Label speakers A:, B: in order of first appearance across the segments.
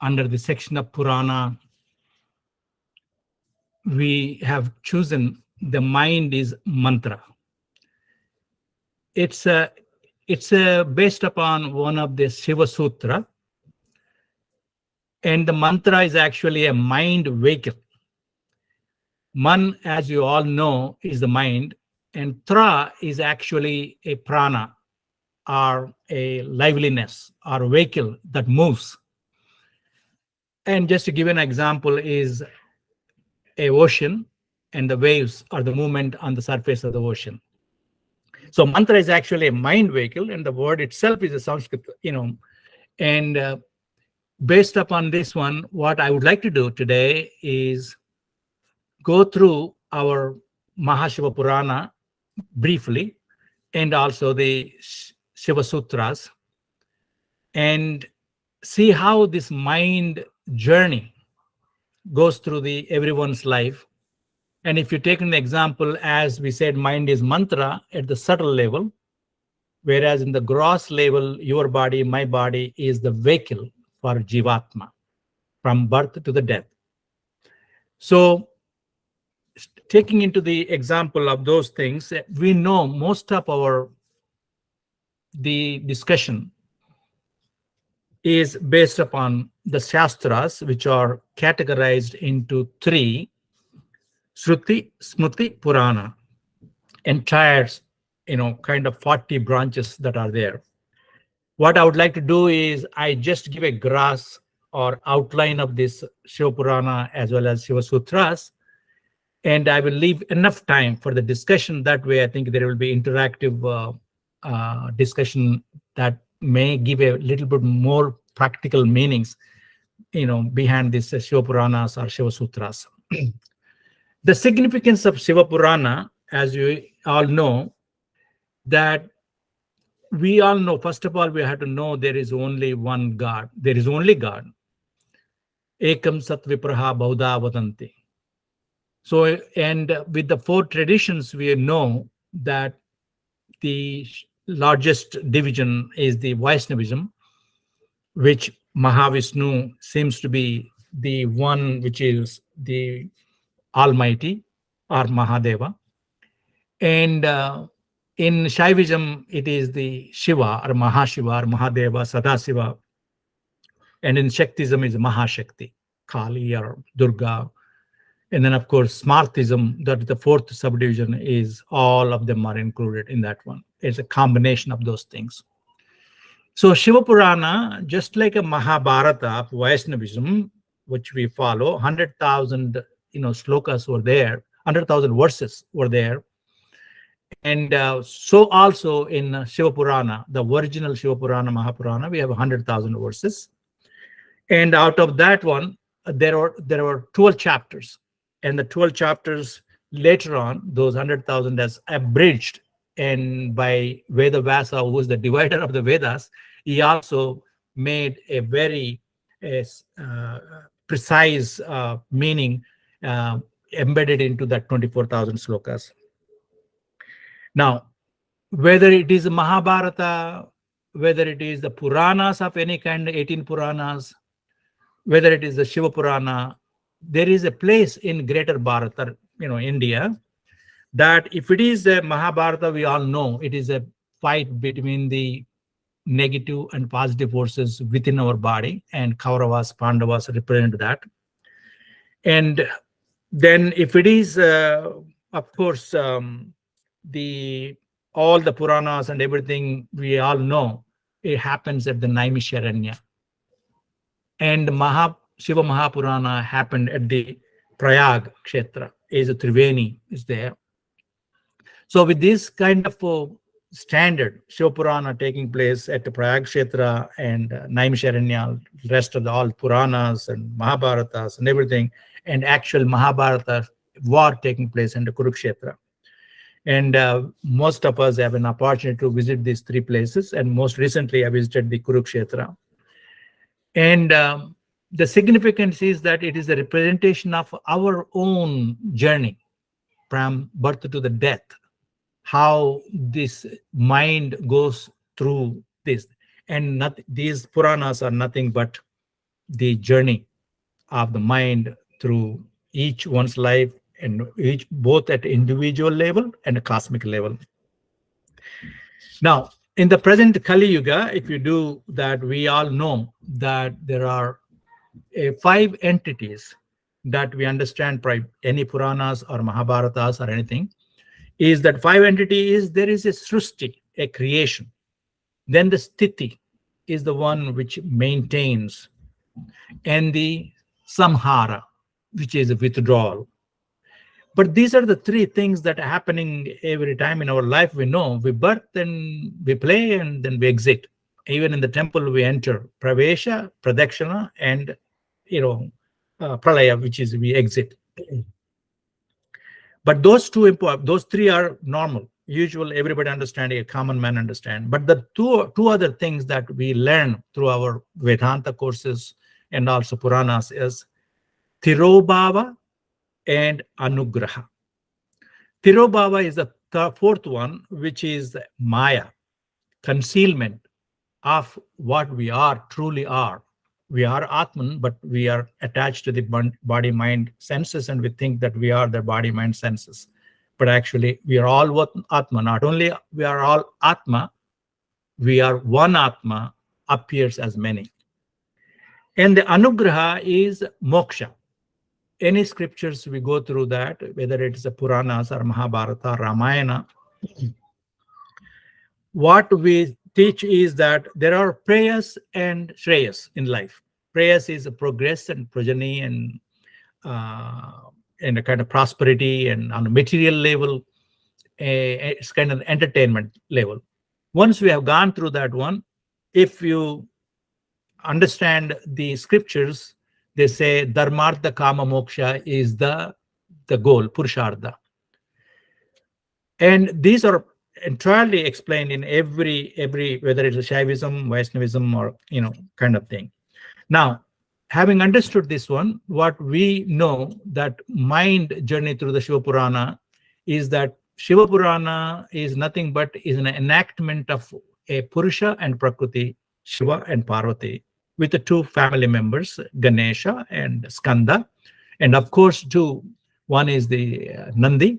A: under the section of Purana, we have chosen the mind is mantra. It's based upon one of the Siva Sutra, and the mantra is actually a mind vehicle. Man, as you all know, is the mind, and tra is actually a prana, or a liveliness, or a vehicle that moves. And just to give an example is a ocean, and the waves are the movement on the surface of the ocean. So mantra is actually a mind vehicle, and the word itself is a Sanskrit, and based upon this one, what I would like to do today is go through our Mahashiva Purana briefly, and also the Shiva Sutras, and see how this mind journey goes through everyone's life. And if you take an example, as we said, mind is mantra at the subtle level, whereas in the gross level, your body, my body, is the vehicle for Jivatma, from birth to the death. So taking into the example of those things, we know most of the discussion is based upon the Shastras, which are categorized into three: Shruti, Smriti, Purana, entire, kind of 40 branches that are there. What I would like to do is I just give a grasp or outline of this Shiva Purana as well as Shiva Sutras, and I will leave enough time for the discussion. That way, I think there will be interactive discussion that may give a little bit more practical meanings, behind this Shiva Puranas or Shiva Sutras. The significance of Shiva Purana, as you all know, that we all know, first of all, we have to know there is only one God. There is only God. Ekam Sat Vipraha Bahuda Vadanti. So, and with the four traditions, we know that the largest division is the Vaishnavism, which Mahavishnu seems to be the one which is the Almighty, or Mahadeva. And in Shaivism, it is the Shiva or Mahashiva or Mahadeva, Sadasiva. And in Shaktism is Mahashakti, Kali or Durga. And then, of course, Smartism, that the fourth subdivision, is all of them are included in that one. It's a combination of those things. So Shiva Purana, just like a Mahabharata of Vaishnavism, which we follow, 100,000 slokas were there, 100,000 verses were there. And so also in Shiva Purana, the original Shiva Purana, Mahapurana, we have 100,000 verses. And out of that one, there were 12 chapters. And the 12 chapters later on, those 100,000 as abridged, and by Veda Vyasa, who was the divider of the Vedas, he also made a very precise meaning embedded into that 24,000 slokas. Now, whether it is Mahabharata, whether it is the Puranas of any kind, 18 Puranas, whether it is the Shiva Purana, there is a place in Greater Bharata, India, that if it is a Mahabharata, we all know it is a fight between the negative and positive forces within our body, and Kauravas, Pandavas represent that. And then if it is, of course, all the Puranas and everything, we all know it happens at the Naimisharanya. And Shiva Mahapurana happened at the Prayag Kshetra, is a Triveni is there. So with this kind of standard Shiva Purana taking place at the Prayag Kshetra and Naimisharanya, rest of all Puranas and Mahabharatas and everything, and actual Mahabharata war taking place in the Kurukshetra. And most of us have an opportunity to visit these three places, and most recently I visited the Kurukshetra. And the significance is that it is a representation of our own journey from birth to the death, how this mind goes through this. And these Puranas are nothing but the journey of the mind through each one's life, and each both at individual level and a cosmic level. Now, in the present Kali Yuga, if you do that, we all know that there are 5 entities that we understand by any Puranas or Mahabharatas or anything, is that 5 entity is there is a Srusti, a creation. Then the Sthiti is the one which maintains, and the Samhara, which is a withdrawal. But these are the 3 things that are happening every time in our life. We know we birth, then we play, and then we exit. Even in the temple, we enter Pravesha, Pradakshina, and Pralaya, which is we exit. But those 3 are normal, usual, everybody understanding, a common man understand. But the two other things that we learn through our Vedanta courses and also Puranas is Tirobhava and Anugraha. Tirobhava is the 4th one, which is Maya, concealment of what we truly are. We are Atman, but we are attached to the body, mind, senses, and we think that we are the body, mind, senses. But actually, we are all Atma. Not only we are all Atma, we are one Atma, appears as many. And the Anugraha is moksha. Any scriptures we go through that, whether it is a Puranas or Mahabharata, Ramayana, what we teach is that there are prayas and shreyas in life. Prayas is a progress and progeny and a kind of prosperity, and on a material level, it's kind of entertainment level. Once we have gone through that one, if you understand the scriptures, they say Dharma Artha Kama Moksha is the goal, Purushartha. And these are entirely explained in every whether it's a Shaivism, Vaishnavism, or kind of thing. Now, having understood this one, what we know that mind journey through the Shiva Purana is that Shiva Purana is nothing but is an enactment of a Purusha and Prakriti, Shiva and Parvati, with the 2 family members, Ganesha and Skanda. And of course, one is the Nandi,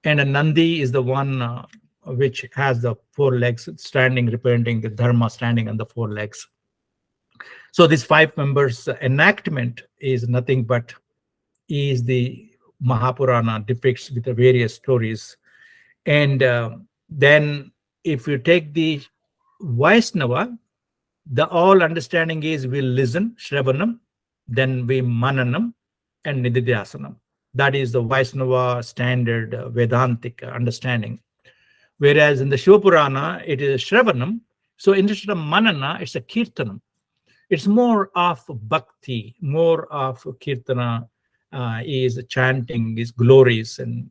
A: and a Nandi is the one which has the 4 legs standing, representing the Dharma standing on the 4 legs. So these 5 members enactment is nothing but is the Mahapurana depicts with the various stories. And then if you take the Vaishnava, the all understanding is we listen, Shravanam, then we Mananam and Nididhyasanam. That is the Vaishnava standard Vedantic understanding. Whereas in the Shiva Purana, it is Shravanam. So instead of Manana, it's a Kirtanam. It's more of bhakti, more of kirtana, is chanting, is glories, and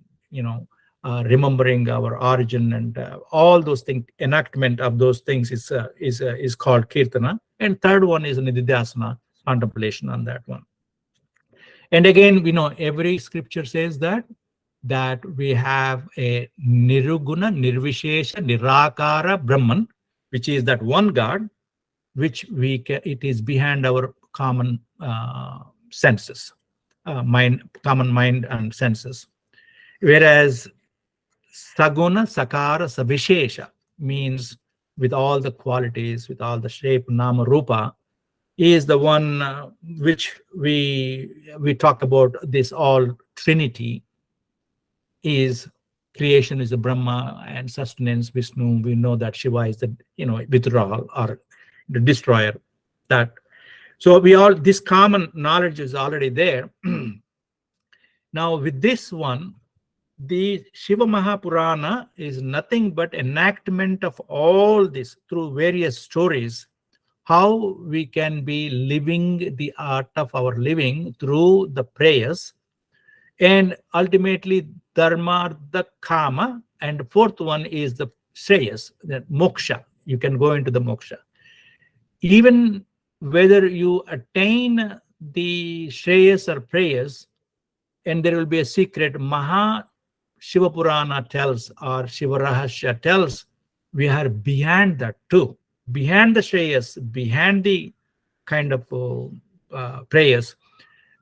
A: remembering our origin, and all those things. Enactment of those things is called kirtana. And 3rd one is nididhyasana, contemplation on that one. And again, we know every scripture says that we have a niruguna, nirvishesha, nirakara Brahman, which is that one God, which it is behind our common senses, common mind and senses. Whereas Saguna, Sakara, Savishesha means with all the qualities, with all the shape, Nama, Rupa, is the one which we talk about. This all Trinity is creation is a Brahma, and sustenance Vishnu. We know that Shiva is the withdrawal or the destroyer. That so this common knowledge is already there. Now with this one, the Shiva Mahapurana is nothing but enactment of all this through various stories, how we can be living the art of our living through the prayers, and ultimately Dharma Artha Kama, and 4th one is the Shreyas, the moksha. You can go into the moksha. Even whether you attain the Shreyas or prayers, and there will be a secret, Maha Shiva Purana tells, or Shiva Rahasya tells, we are behind that too. Behind the Shreyas, behind the kind of prayers,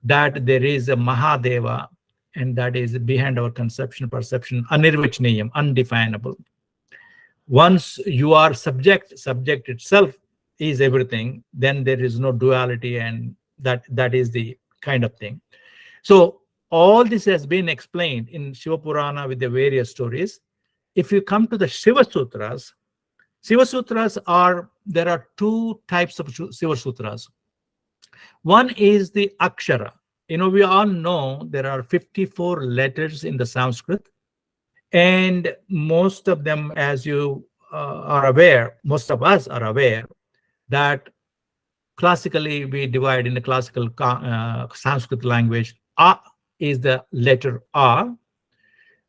A: that there is a Mahadeva, and that is behind our conception, perception, anirvachaniyam, undefinable. Once you are subject itself is everything, then there is no duality, and that is the kind of thing. So all this has been explained in Shiva Purana with the various stories. If you come to the Shiva Sutras there are two types of Shiva Sutras. One is the Akshara. We all know there are 54 letters in the Sanskrit, and most of them, as you are aware, most of us are aware, that classically we divide in the classical Sanskrit language. A is the letter A,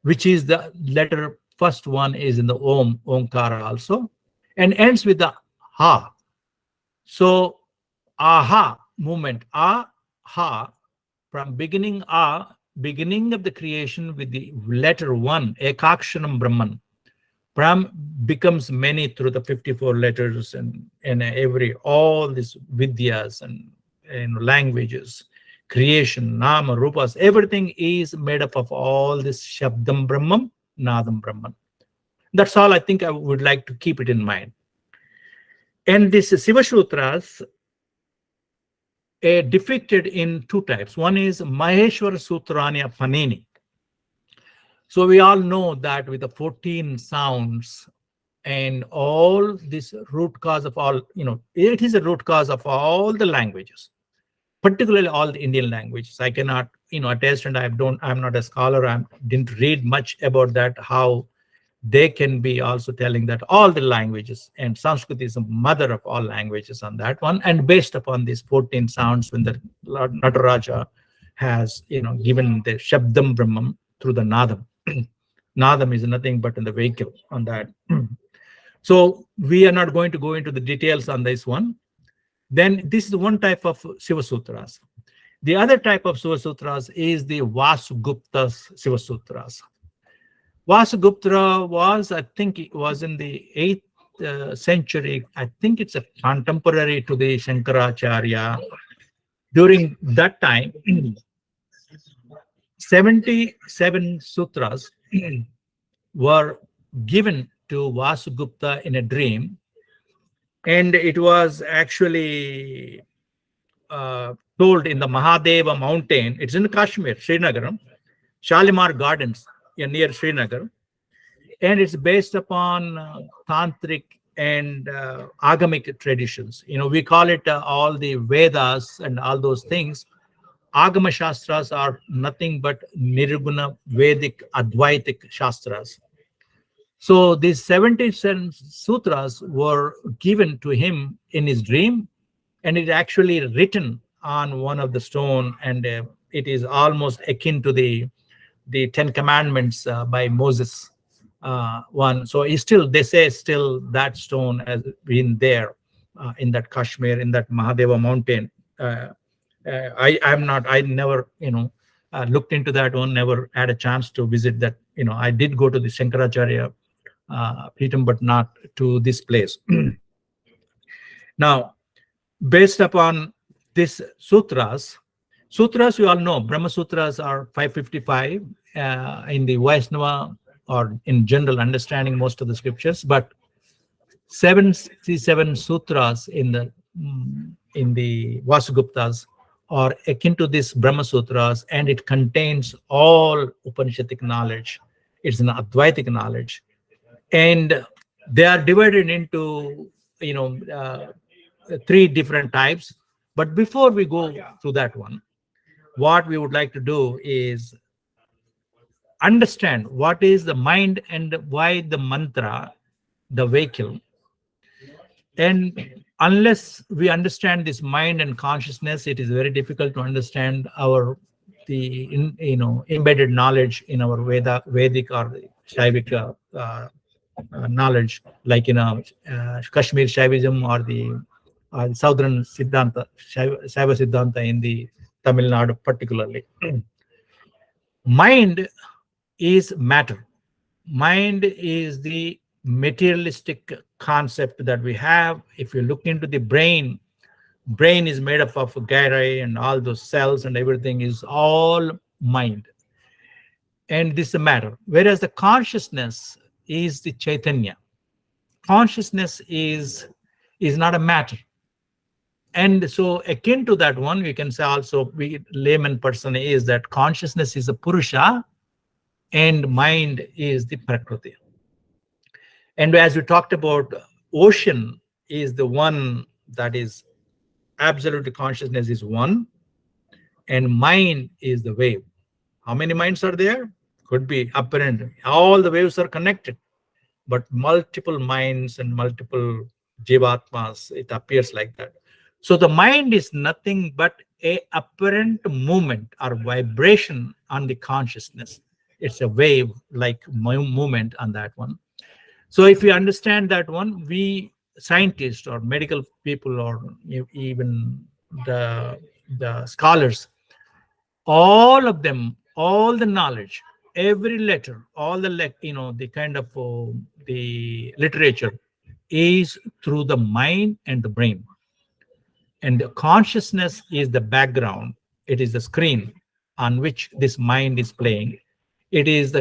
A: which is the letter, first one is in the Om, Omkara also, and ends with the Ha. So aha movement, ha, from beginning of the creation with the letter one, Ekakshanam Brahman. Brahm becomes many through the 54 letters and all these vidyas and languages, creation, nama, rupas, everything is made up of all this Shabdam Brahman, Nadam Brahman. That's all I think I would like to keep it in mind. And this Siva Sutras depicted in two types. One is Maheshwara Sutranya Panini. So we all know that with the 14 sounds and all this root cause of all, it is a root cause of all the languages, particularly all the Indian languages. I cannot, attest, and I'm not a scholar. I didn't read much about that, how they can be also telling that all the languages, and Sanskrit is the mother of all languages on that one. And based upon these 14 sounds, when the Lord Nataraja has, given the Shabdam Brahman through the Nadam. Nadam is nothing but in the vehicle on that. So we are not going to go into the details on this one. Then this is one type of Shiva Sutras. The other type of Shiva Sutras is the Vasugupta Shiva Sutras. Vasugupta was, I think it was in the 8th century. I think it's a contemporary to the Shankaracharya. During that time, 77 sutras were given to Vasugupta in a dream, and it was actually told in the Mahadeva mountain. It's in Kashmir, Srinagar, Shalimar Gardens near Srinagar, and it's based upon tantric and agamic traditions. We call it all the Vedas and all those things. Agama Shastras are nothing but Nirguna, Vedic, Advaitic Shastras. So these 77 sutras were given to him in his dream, and it actually written on one of the stone, and it is almost akin to the 10 Commandments by Moses one. So they say still that stone has been there in that Kashmir, in that Mahadeva mountain. I never, looked into that one, never had a chance to visit that. I did go to the Shankaracharya Peetam, but not to this place. Now, based upon this sutras, we all know Brahma Sutras are 555 in the Vaishnava or in general understanding most of the scriptures, but 77 sutras in the Vasuguptas are akin to this Brahma Sutras, and it contains all Upanishadic knowledge. It's an Advaitic knowledge, and they are divided into 3 different types. But before we go through that one, what we would like to do is understand what is the mind and why the mantra, the vehicle. And unless we understand this mind and consciousness, it is very difficult to understand the embedded knowledge in our Vedic or the Shaivik knowledge, like Kashmir Shaivism or the Southern Siddhanta, Shaiva Siddhanta in the Tamil Nadu particularly. Mind is matter. Mind is the materialistic concept that we have. If you look into the brain, Brain is made up of gyri and all those cells and everything is all mind. And this is the matter. Whereas the consciousness is the Chaitanya. Consciousness is not a matter. And so akin to that one, we can say also, we layman person is that consciousness is a Purusha and mind is the Prakriti. And as we talked about, ocean is the one that is absolute consciousness is one, and mind is the wave. How many minds are there? Could be apparent. All the waves are connected, but multiple minds and multiple jivatmas, it appears like that. So the mind is nothing but a apparent movement or vibration on the consciousness. It's a wave like movement on that one. So if we understand that one, we scientists or medical people or even the scholars, all of them, all the knowledge, every letter, all the the kind of the literature is through the mind and the brain. And the consciousness is the background. It is the screen on which this mind is playing. It is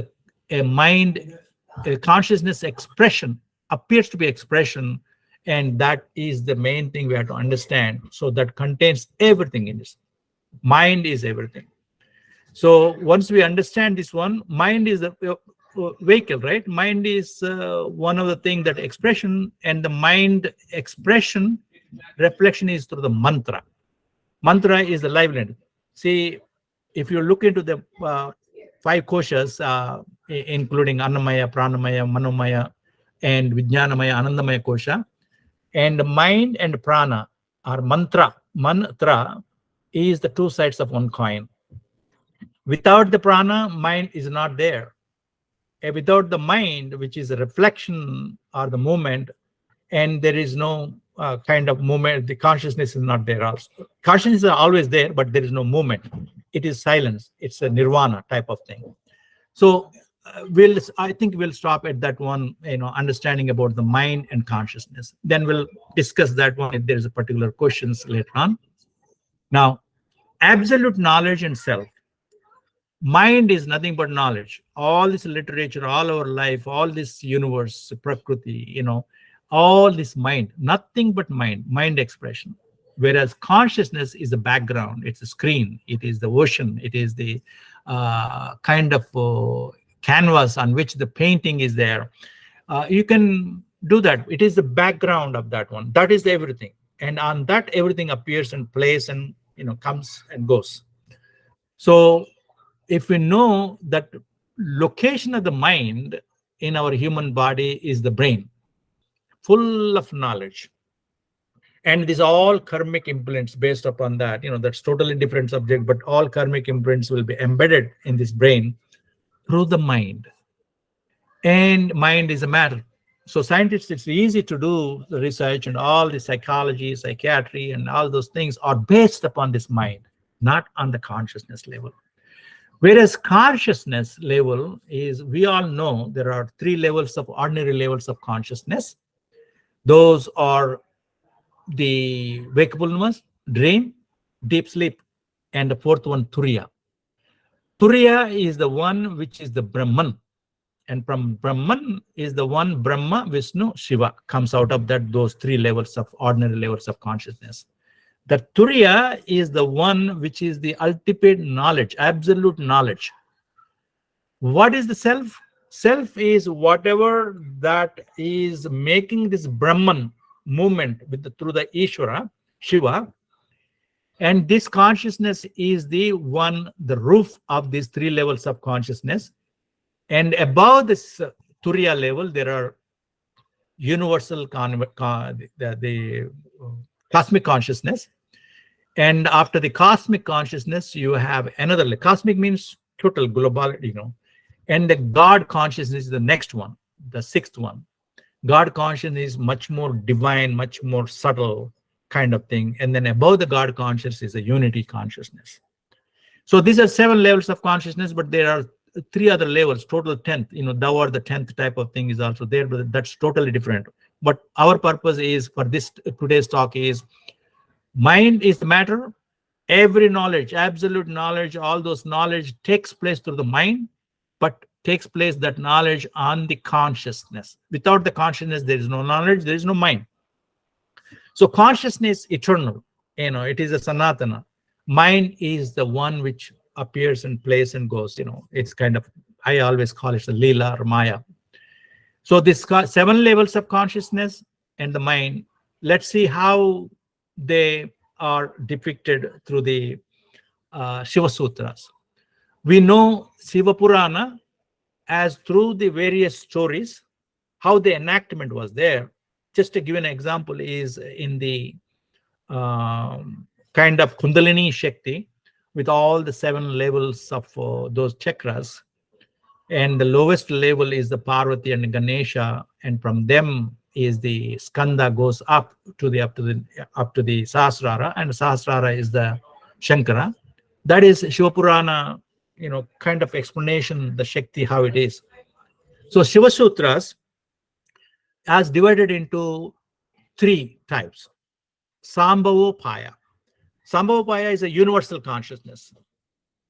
A: a mind, a consciousness expression, appears to be expression, and that is the main thing we have to understand. So that contains everything in this. Mind is everything. So once we understand this one, mind is the vehicle, right? Mind is one of the things that expression, and the mind expression reflection is through the mantra. Mantra is the liveliness. See, if you look into the 5 koshas, including Annamaya, Pranamaya, Manomaya, and Vijnanamaya, Anandamaya kosha, and the mind and prana are mantra. Mantra is the 2 sides of one coin. Without the prana, mind is not there. And without the mind, which is a reflection or the movement, and there is no kind of movement, the consciousness is not there also. Consciousness is always there, but there is no movement. It is silence. It's a nirvana type of thing. So I think we'll stop at that one, understanding about the mind and consciousness. Then we'll discuss that one if there's a particular questions later on. Now, absolute knowledge and self. Mind is nothing but knowledge. All this literature, all our life, all this universe, Prakriti, all this mind, nothing but mind expression. Whereas consciousness is the background, it's a screen, it is the ocean, it is the kind of canvas on which the painting is there. You can do that. It is the background of that one. That is everything. And on that, everything appears and plays and comes and goes. So if we know that location of the mind in our human body is the brain, full of knowledge, and it is all karmic imprints based upon that, that's totally different subject, but all karmic imprints will be embedded in this brain through the mind. And mind is a matter. So scientists, it's easy to do the research, and all the psychology, psychiatry, and all those things are based upon this mind, not on the consciousness level. Whereas consciousness level is, we all know there are 3 levels of ordinary levels of consciousness. Those are the wakefulness, dream, deep sleep, and the 4th one, Turiya. Turiya is the one which is the Brahman. And from Brahman is the one, Brahma, Vishnu, Shiva comes out of that, those 3 levels of ordinary levels of consciousness. The Turiya is the one which is the ultimate knowledge, absolute knowledge. What is the self? Self is whatever that is making this Brahman movement through the Ishvara, Shiva. And this consciousness is the one, the roof of these 3 levels of consciousness. And above this Turiya level, there are universal, the cosmic consciousness. And after the cosmic consciousness, you have another. Cosmic means total, globality, And the God consciousness is the next one, the 6th one. God consciousness is much more divine, much more subtle kind of thing. And then above the God consciousness is a unity consciousness. So these are 7 levels of consciousness, but there are 3 other levels, total 10th. Thou art the 10th type of thing is also there, but that's totally different. But our purpose is for this today's talk is Mind is the matter. Every knowledge, absolute knowledge, all those knowledge takes place through the mind, but takes place that knowledge on the consciousness. Without the consciousness, there is no knowledge, there is no mind. So consciousness eternal, it is a sanatana. Mind is the one which appears and plays and goes, it's kind of, I always call it the Leela or Maya. So this 7 levels of consciousness and the mind, let's see how they are depicted through the Shiva Sutras. We know Siva Purana as through the various stories, how the enactment was there. Just to give an example is in the kind of Kundalini Shakti with all the 7 levels of those chakras. And the lowest level is the Parvati and Ganesha, and from them is the Skanda goes up to the Sahasrara, and Sahasrara is the Shankara. That is Shiva Purana, kind of explanation, the Shakti, how it is. So Shiva Sutras has divided into 3 types. Sambhavopaya. Sambhavopaya is a universal consciousness.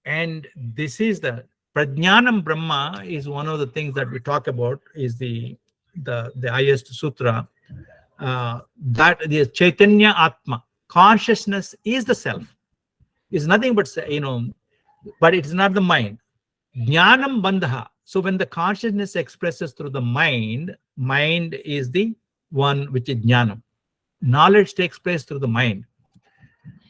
A: And this is the Prajnanam Brahma is one of the things that we talk about, is the highest sutra. That the Chaitanya Atma, consciousness is the self. It's nothing but, but it's not the mind. Jnanam Bandha. So when the consciousness expresses through the mind is the one which is Jnanam. Knowledge takes place through the mind.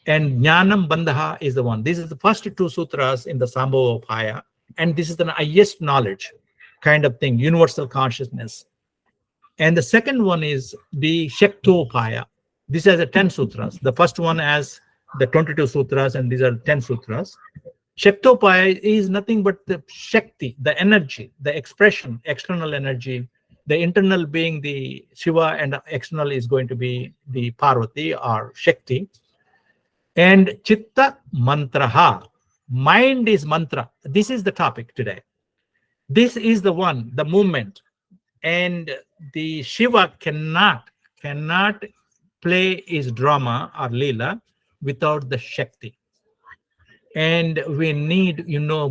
A: And Jnanam Bandha is the one. This is the first 2 sutras in the Sambhavopaya. And this is the highest knowledge kind of thing, universal consciousness. And the second one is the Shaktopaya. This has a 10 sutras. The first one has the 22 sutras, and these are 10 sutras. Shaktopaya is nothing but the Shakti, the energy, the expression, external energy. The internal being the Shiva, and the external is going to be the Parvati or Shakti. And Chitta Mantraha. Mind is mantra. This is the topic today. This is the one, the movement. And the Shiva cannot play his drama or Leela without the Shakti. And we need,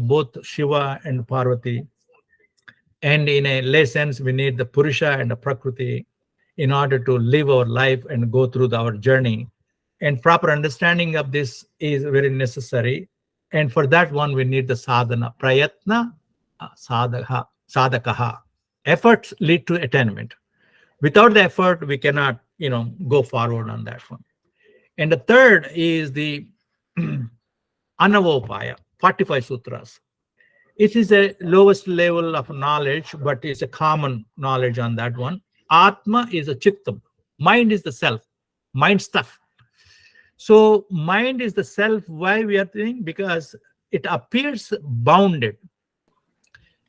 A: both Shiva and Parvati. And in a lay sense, we need the Purusha and the Prakriti in order to live our life and go through our journey. And proper understanding of this is very necessary. And for that one, we need the sadhana. Prayatna, sadakaha. Efforts lead to attainment. Without the effort, we cannot, go forward on that one. And the third is the Anavopaya, 45 sutras. It is a lowest level of knowledge, but it's a common knowledge on that one. Atma is a chittam. Mind is the self. Mind stuff. So mind is the self. Why we are thinking? Because it appears bounded.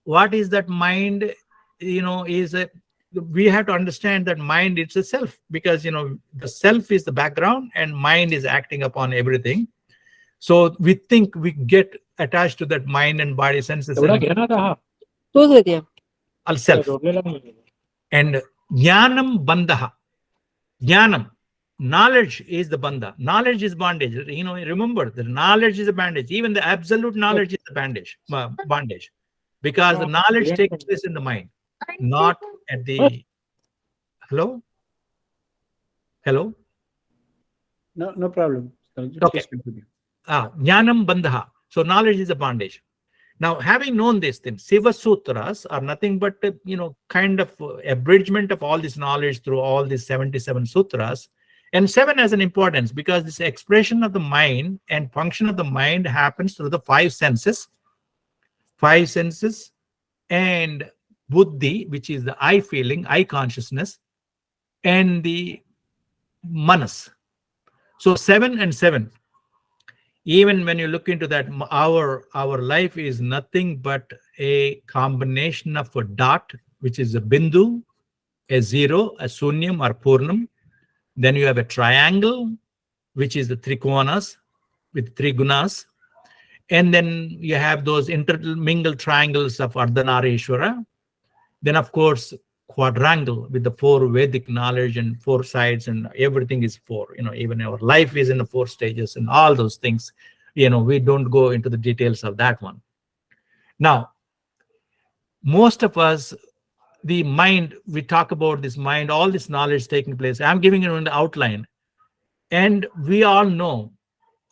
A: What is that mind? We have to understand that mind is a self, because the self is the background and mind is acting upon everything. So we think we get attached to that mind and body senses al self. And jnanam bandha. Jnanam. Knowledge is the bandha. Knowledge is bondage. Remember, the knowledge is a bandage. Even the absolute knowledge is a bondage. Because the knowledge takes place in the mind, not at the... Hello?
B: No problem.
A: Okay. Jnanam bandha. So knowledge is a bondage. Now, having known this thing, Siva Sutras are nothing but, kind of abridgment of all this knowledge through all these 77 sutras. And 7 has an importance because this expression of the mind and function of the mind happens through the 5 senses. 5 senses and buddhi, which is the I feeling, I consciousness, and the manas. So 7 and 7. Even when you look into that, our life is nothing but a combination of a dot, which is a bindu, a 0, a sunyam or purnam. Then you have a triangle, which is the trikonas with 3 gunas. And then you have those intermingled triangles of Ardhanarishwara. Then, of course, quadrangle with the 4 Vedic knowledge and 4 sides, and everything is 4. Even our life is in the 4 stages and all those things. We don't go into the details of that one. Now, most of us, the mind, we talk about this mind, all this knowledge taking place. I'm giving you an outline, and we all know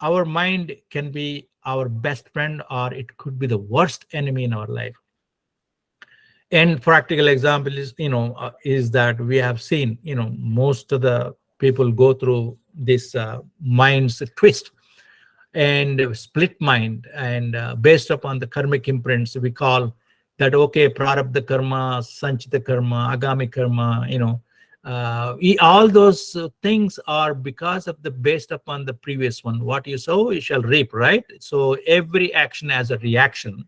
A: our mind can be our best friend, or it could be the worst enemy in our life. And practical example is, is that we have seen, most of the people go through this mind's twist and split mind, and based upon the karmic imprints, we call that, okay, prarabdha karma, sanchita karma, agami karma, all those things are because of the based upon the previous one. What you sow, you shall reap, right? So every action has a reaction.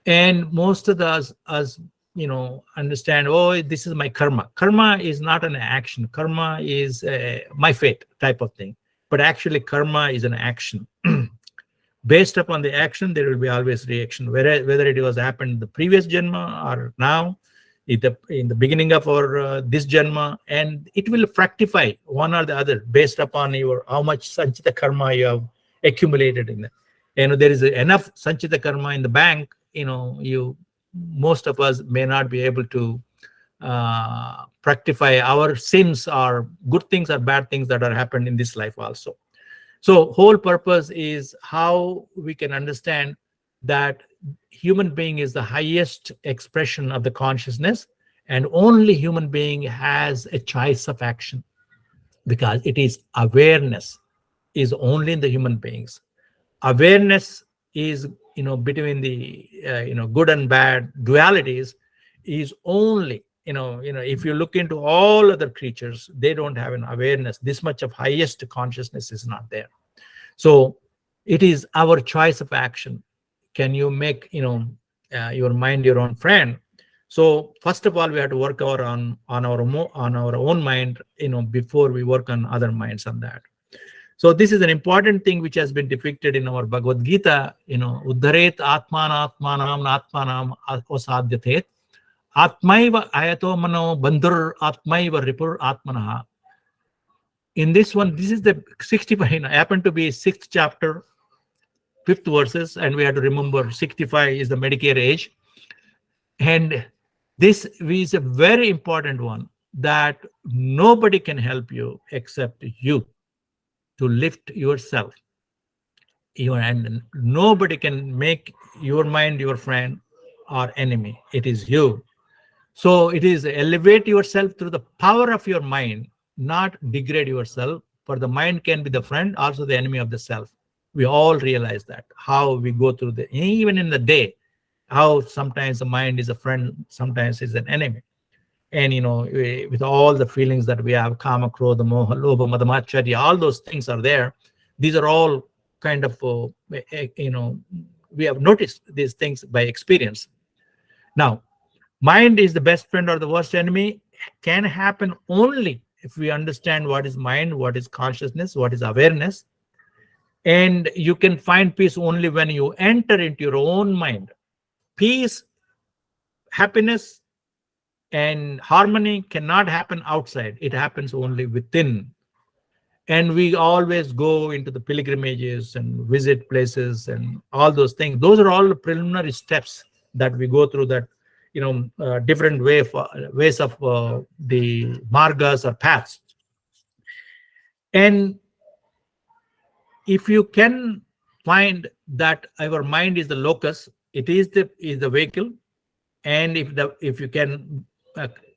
A: And most of us understand, oh, this is my karma. Karma is not an action. Karma is my fate type of thing. But actually, karma is an action. Based upon the action, there will be always reaction, whether it was happened in the previous janma or now, in the beginning of our this janma, and it will fructify one or the other based upon how much sanchita karma you have accumulated in it. There is enough sanchita karma in the bank. Most of us may not be able to fructify our sins or good things or bad things that are happened in this life also. So whole purpose is how we can understand that human being is the highest expression of the consciousness, and only human being has a choice of action, because it is awareness is only in the human beings. Awareness is, between the good and bad dualities, is only, if you look into all other creatures, they don't have an awareness. This much of highest consciousness is not there. So it is our choice of action. Can you make your mind your own friend? So first of all, we have to work on our own mind, before we work on other minds on that. So this is an important thing which has been depicted in our Bhagavad Gita, Uddharet atmanam asadhyate atmaiva ayato mano bandhur atmaiva ripur atmanaha. In this one, this is the 65, happened to be 6th chapter, 5th verses, and we have to remember 65 is the Medicare age. And this is a very important one, that nobody can help you except you to lift yourself. And nobody can make your mind your friend or enemy. It is you. So it is elevate yourself through the power of your mind, not degrade yourself. For the mind can be the friend, also the enemy of the self. We all realize that, how we go through even in the day, how sometimes the mind is a friend, sometimes is an enemy. And with all the feelings that we have, kama, krodha, moha, lobha, madhamacharya, all those things are there. These are all kind of we have noticed these things by experience. Now, mind is the best friend or the worst enemy can happen only if we understand what is mind, what is consciousness, what is awareness. And you can find peace only when you enter into your own mind. Peace, happiness, and harmony cannot happen outside. It happens only within. And we always go into the pilgrimages and visit places and all those things. Those are all the preliminary steps that we go through, that different ways of the margas or paths. And if you can find that our mind is the locus, it is the vehicle, and if you can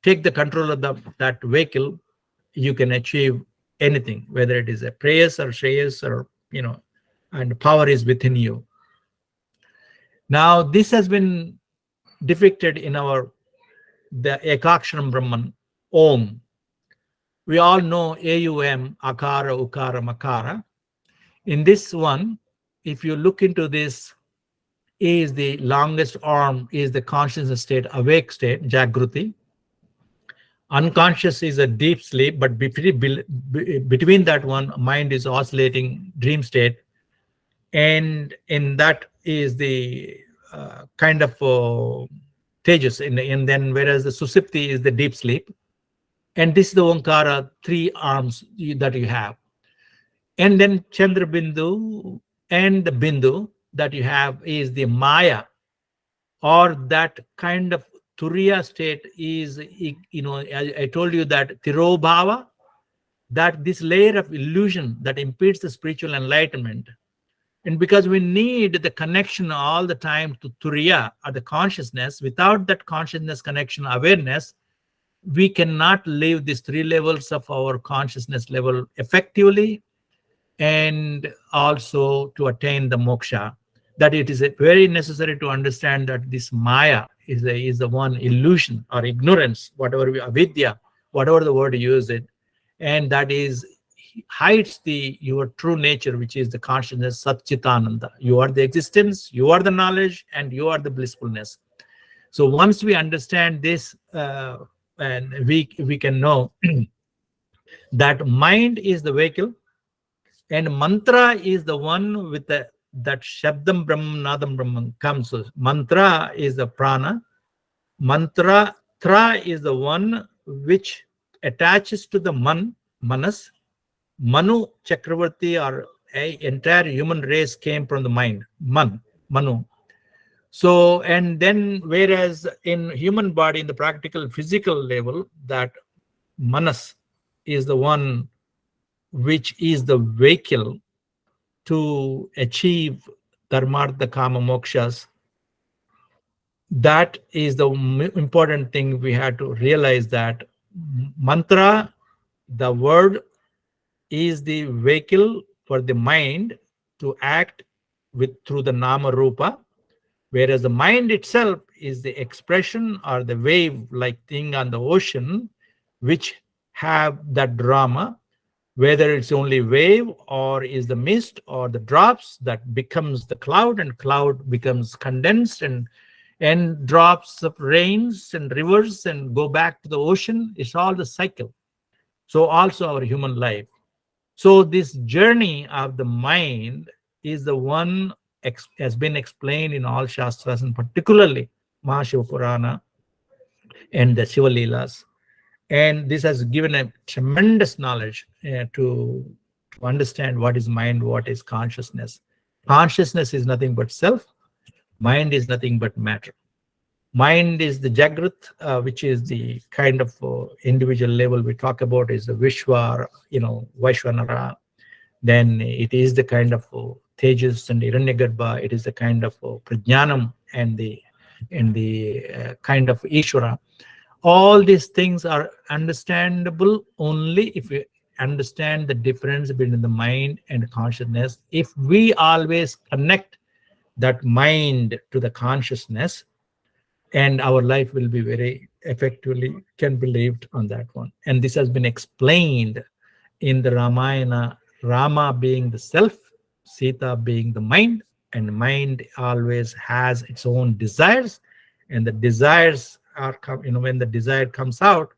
A: take the control of that vehicle, you can achieve anything, whether it is a prayers or shreyas, or and power is within you. Now this has been depicted in the Ekaksharam Brahman, Om. We all know AUM, Akara, Ukara, Makara. In this one, if you look into this, is the longest arm is the consciousness state, awake state, Jagruti. Unconscious is a deep sleep, but between that one, mind is oscillating dream state. And in that is the kind of Tejas, and then whereas the Susipti is the deep sleep. And this is the Onkara, 3 arms that you have. And then Chandra Bindu and the Bindu that you have is the Maya, or that kind of Turiya state is, I told you that Tirobhava, that this layer of illusion that impedes the spiritual enlightenment. And because we need the connection all the time to Turiya, or the consciousness, without that consciousness connection awareness, we cannot live these 3 levels of our consciousness level effectively, and also to attain the moksha. That it is very necessary to understand that this Maya is the one illusion or ignorance, whatever avidya, whatever the word you use it, and that is hides your true nature, which is the consciousness, Satchitananda. You are the existence, you are the knowledge, and you are the blissfulness. So once we understand this, and we can know that mind is the vehicle, and mantra is the one with that Shabdam Brahman Nadam Brahman comes. So mantra is the prana. Mantra tra is the one which attaches to the manas. Manu Chakravarti, or a entire human race, came from the mind. Manu. So, and then whereas in human body, in the practical physical level, that manas is the one which is the vehicle to achieve Dharma Artha Kama Mokshas. That is the important thing we had to realize, that mantra, the word, is the vehicle for the mind to act through the nama rupa, whereas the mind itself is the expression or the wave like thing on the ocean, which have that drama, whether it's only wave or is the mist or the drops that becomes the cloud, and cloud becomes condensed, and drops of rains and rivers and go back to the ocean. It's all the cycle. So also our human life. So this journey of the mind is the one has been explained in all Shastras, and particularly Maha Purana and the Shiva Leelas. And this has given a tremendous knowledge to understand what is mind, what is consciousness. Consciousness is nothing but self. Mind is nothing but matter. Mind is the Jagrat, which is the kind of individual level we talk about, is the Vishwa, Vaishwanara. Then it is the kind of Tejas and Hiranyagarbha. It is the kind of Prajnanam and the kind of Ishvara. All these things are understandable only if we understand the difference between the mind and consciousness. If we always connect that mind to the consciousness, and our life will be very effectively can be lived on that one. And this has been explained in the Ramayana, Rama being the self, Sita being the mind, and mind always has its own desires, and the desires are when the desire comes out,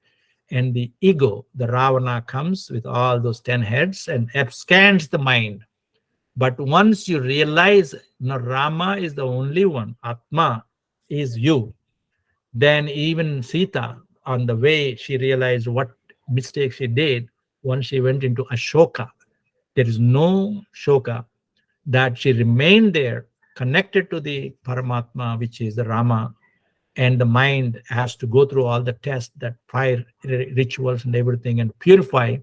A: and the ego, the Ravana, comes with all those 10 heads and absconds the mind. But once you realize Rama is the only one, Atma is you, then even Sita, on the way, she realized what mistake she did. Once she went into Ashoka, there is no Shoka, that she remained there connected to the Paramatma, which is the Rama, and the mind has to go through all the tests, that fire rituals and everything, and purify,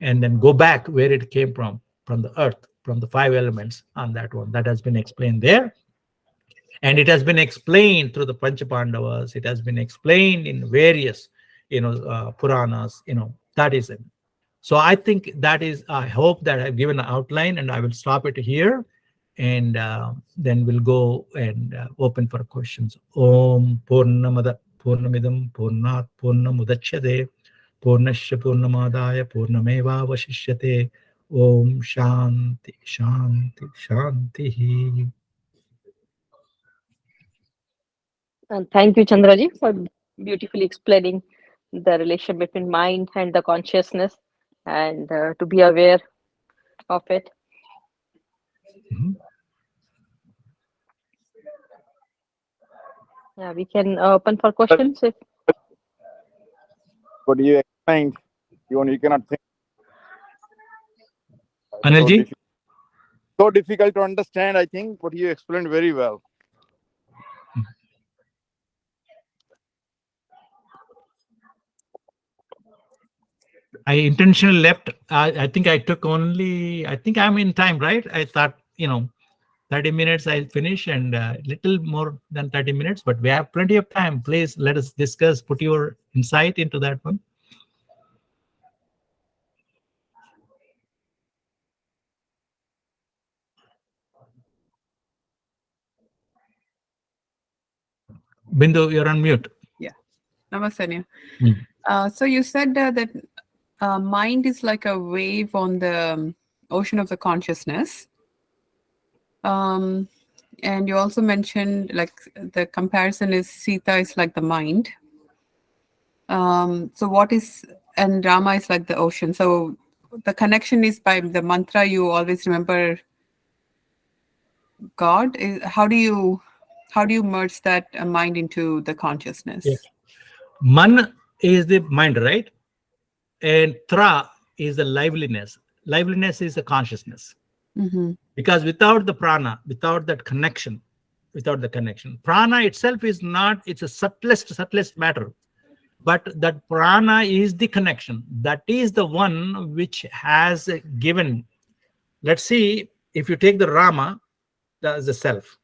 A: and then go back where it came from the earth, from the 5 elements on that one. That has been explained there. And it has been explained through the Panchapandavas. It has been explained in various, Puranas, that is it. So I think that is, I hope that I've given an outline, and I will stop it here. And then we'll go and open for questions. Om Purnamada Purnamidam Purnat Purnamudachyate Purnasya Purnamadaya Purnameva Vashishyate. Om Shanti Shanti Shanti.
C: And thank you, Chandraji, for beautifully explaining the relation between mind and the consciousness, and to be aware of it.
A: Mhm.
C: Yeah, we can open for questions if
D: What you explained, you cannot think. So,
A: Anilji?
D: so difficult to understand. I think what you explained very well.
A: I intentionally left. I think I took only, I think I'm in time, right? I thought, 30 minutes I'll finish and little more than 30 minutes, but we have plenty of time. Please let us discuss, put your insight into that one. Bindu, you're on mute.
E: Yeah. Namaste.
A: Mm.
E: So you said that mind is like a wave on the ocean of the consciousness. And you also mentioned like the comparison is Sita is like the mind. So what is, and Rama is like the ocean. So the connection is by the mantra, you always remember God. How do you merge that mind into the consciousness?
A: Yes. Man is the mind, right? And Tra is the liveliness. Liveliness is the consciousness.
E: Mm-hmm.
A: Because without the prana, without the connection, prana itself is not, it's a subtlest matter. But that prana is the connection. That is the one which has given. Let's see, if you take the Rama, that is the self.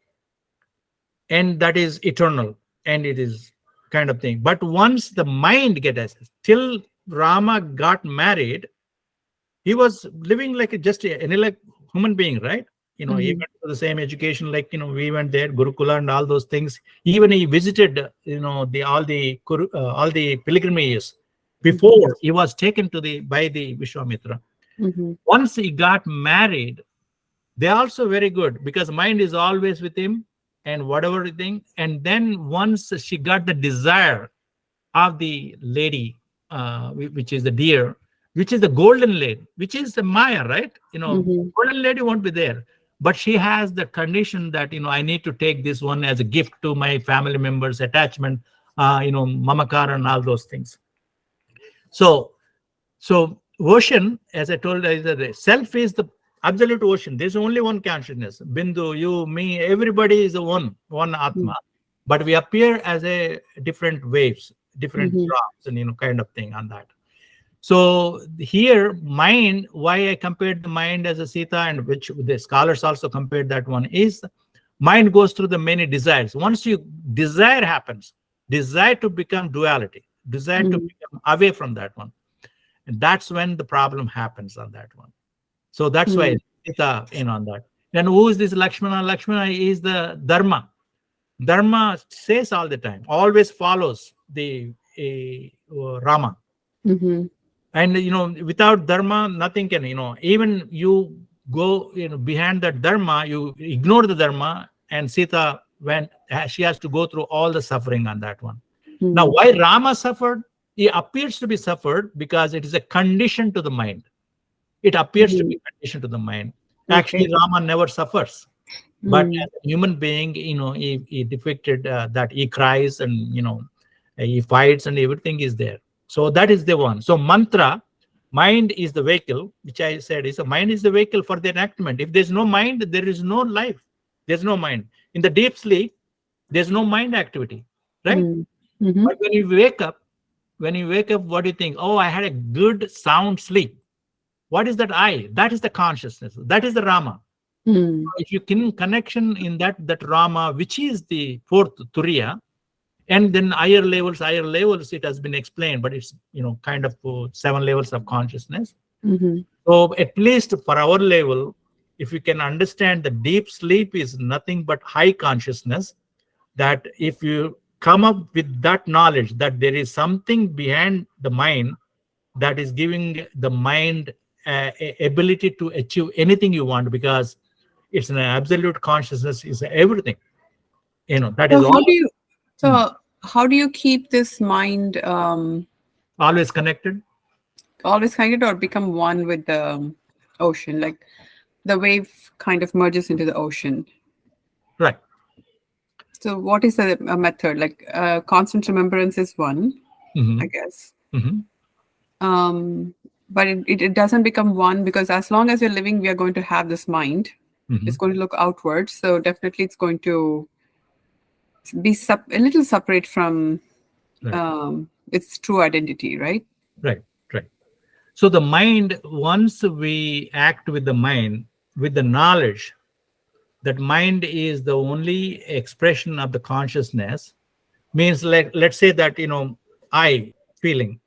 A: And that is eternal. And it is kind of thing. But once the mind gets, till Rama got married, he was living like just any like human being, right? He went to the same education, like we went there, Gurukula and all those things. Even he visited, all the pilgrimages before he was taken to by the Vishwamitra. Once he got married, they also very good because mind is always with him and whatever thing. And then once she got the desire of the lady, which is the deer, which is the golden lady, which is the Maya, right? Golden lady won't be there, but she has the condition that I need to take this one as a gift to my family members, attachment, mamakara and all those things. So ocean, as I told you, the self is the absolute ocean. There's only one consciousness. Bindu, you, me, everybody is the one Atma. But we appear as a different waves, different drops, and kind of thing on that. So here, mind, why I compared the mind as a Sita, and which the scholars also compared that one, is mind goes through the many desires. Once you desire happens, desire to become duality, desire to become away from that one. And that's when the problem happens on that one. So that's why Sita on that. Then who is this Lakshmana? Lakshmana is the Dharma. Dharma says all the time, always follows the Rama. And without Dharma, nothing can, even you go behind that Dharma, you ignore the Dharma, and Sita she has to go through all the suffering on that one. Now, why Rama suffered? He appears to be suffered because it is a condition to the mind. It appears to be a condition to the mind. Actually, Rama never suffers. But as a human being, he depicted that he cries and, he fights and everything is there. So that is the one. So mantra, mind is the vehicle, which I said is a mind is the vehicle for the enactment. If there's no mind, there is no life. There's no mind. In the deep sleep, there's no mind activity, right? But when you wake up, what do you think? Oh, I had a good sound sleep. What is that I? That is the consciousness. That is the Rama. If you can connection in that Rama, which is the fourth Turiya, and then higher levels, it has been explained, but it's kind of 7 levels of consciousness. So at least for our level, if you can understand the deep sleep is nothing but high consciousness, that if you come up with that knowledge that there is something behind the mind that is giving the mind ability to achieve anything you want, because it's an absolute consciousness is everything. That
E: So
A: is all.
E: How do you keep this mind
A: Always connected?
E: Always connected or become one with the ocean? Like the wave kind of merges into the ocean.
A: Right.
E: So what is a method? Like constant remembrance is one,
A: Mhm.
E: I guess.
A: Mhm.
E: But it doesn't become one, because as long as we're living, we are going to have this mind.
A: Mhm.
E: It's going to look outwards. So definitely it's going to be a little separate from
A: Right.
E: its true identity, right?
A: Right. Right. So the mind, once we act with the mind, with the knowledge that mind is the only expression of the consciousness, means, like, let's say that, I feeling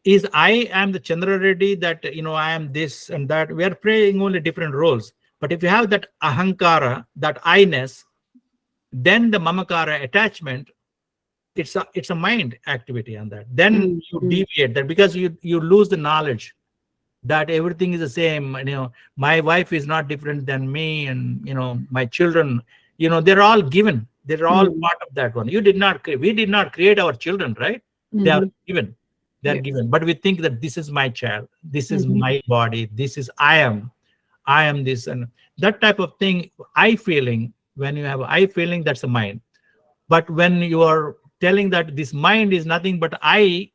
A: is I am the Chandra Reddy, that I am this and that. We are playing only different roles. But if you have that ahankara, that I-ness, then the mamakara attachment, it's a mind activity on that. Then you deviate that, because you lose the knowledge that everything is the same. My wife is not different than me, and my children, they're all given. They're all part of that one. We did not create our children, right? They are given. They're
E: Yes.
A: given. But we think that this is my child, this is my body, this is I am this, and that type of thing. I feeling, when you have I feeling, that's a mind. But when you are telling that this mind is nothing but I,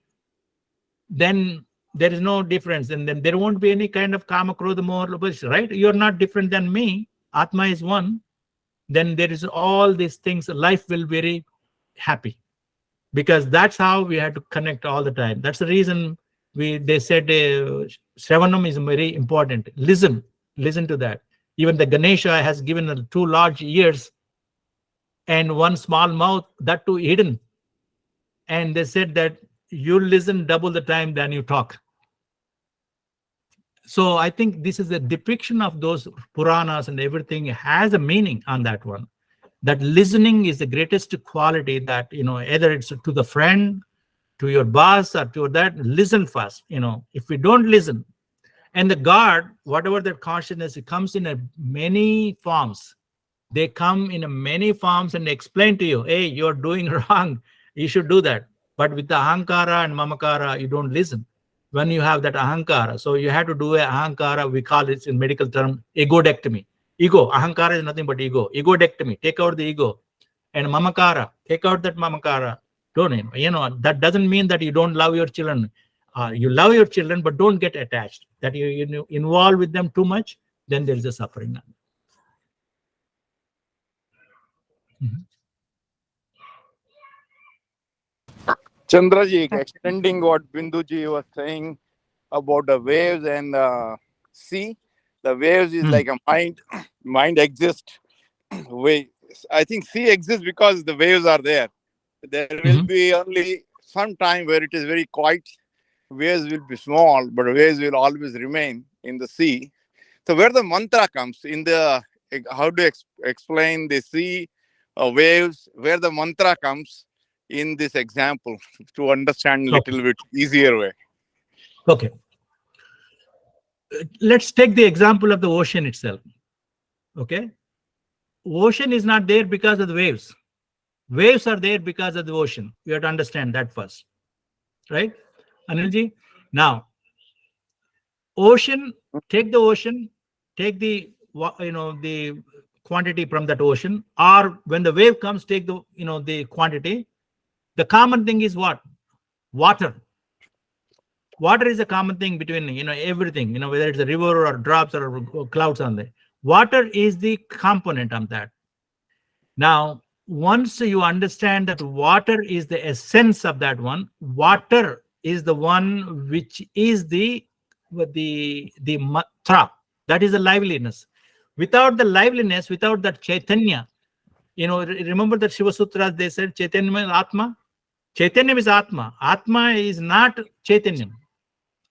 A: then there is no difference, and then there won't be any kind of kama, krodha, moha, lobha, right? You're not different than me. Atma is one. Then there is all these things. Life will be very happy, because that's how we have to connect all the time. That's the reason they said Shravanam is very important. Listen to that. Even the Ganesha has given 2 large ears and 1 small mouth, that too hidden. And they said that you listen double the time than you talk. So I think this is a depiction of those Puranas, and everything has a meaning on that one. That listening is the greatest quality, that, either it's to the friend, to your boss, or to that, listen first. If we don't listen, and the God, whatever that consciousness, it comes in many forms. They come in many forms and explain to you, hey, you're doing wrong, you should do that. But with the ahankara and mamakara, you don't listen. When you have that ahankara, so you have to do a ahankara, we call it in medical term egodectomy. Ego, ahankara is nothing but ego. Egodectomy, take out the ego. And mamakara, take out that mamakara. Don't, that doesn't mean that you don't love your children. You love your children, but don't get attached. That you involve with them too much, then there is a suffering.
D: Chandraji, extending what Binduji was saying about the waves and the sea. The waves is like a mind. Mind exists. I think sea exists because the waves are there. There will be only some time where it is very quiet. Waves will be small, but waves will always remain in the sea. So where the mantra comes in the, how do you explain the sea waves, where the mantra comes in this example to understand a little bit easier way?
A: Okay. Let's take the example of the ocean itself. Okay. Ocean is not there because of the waves. Waves are there because of the ocean. You have to understand that first. Right? Anilji? Now, ocean, take the ocean, take the quantity from that ocean, or when the wave comes, take the quantity. The common thing is what? Water. Water is a common thing between everything, whether it's a river or drops or clouds on there. Water is the component of that. Now, once you understand that water is the essence of that one, water is the one which is the matra, that is the liveliness. Without the liveliness, without that chaitanya, remember that Shiva Sutras, they said chaitanya is atma. Chaitanya is atma. Atma is not chaitanya.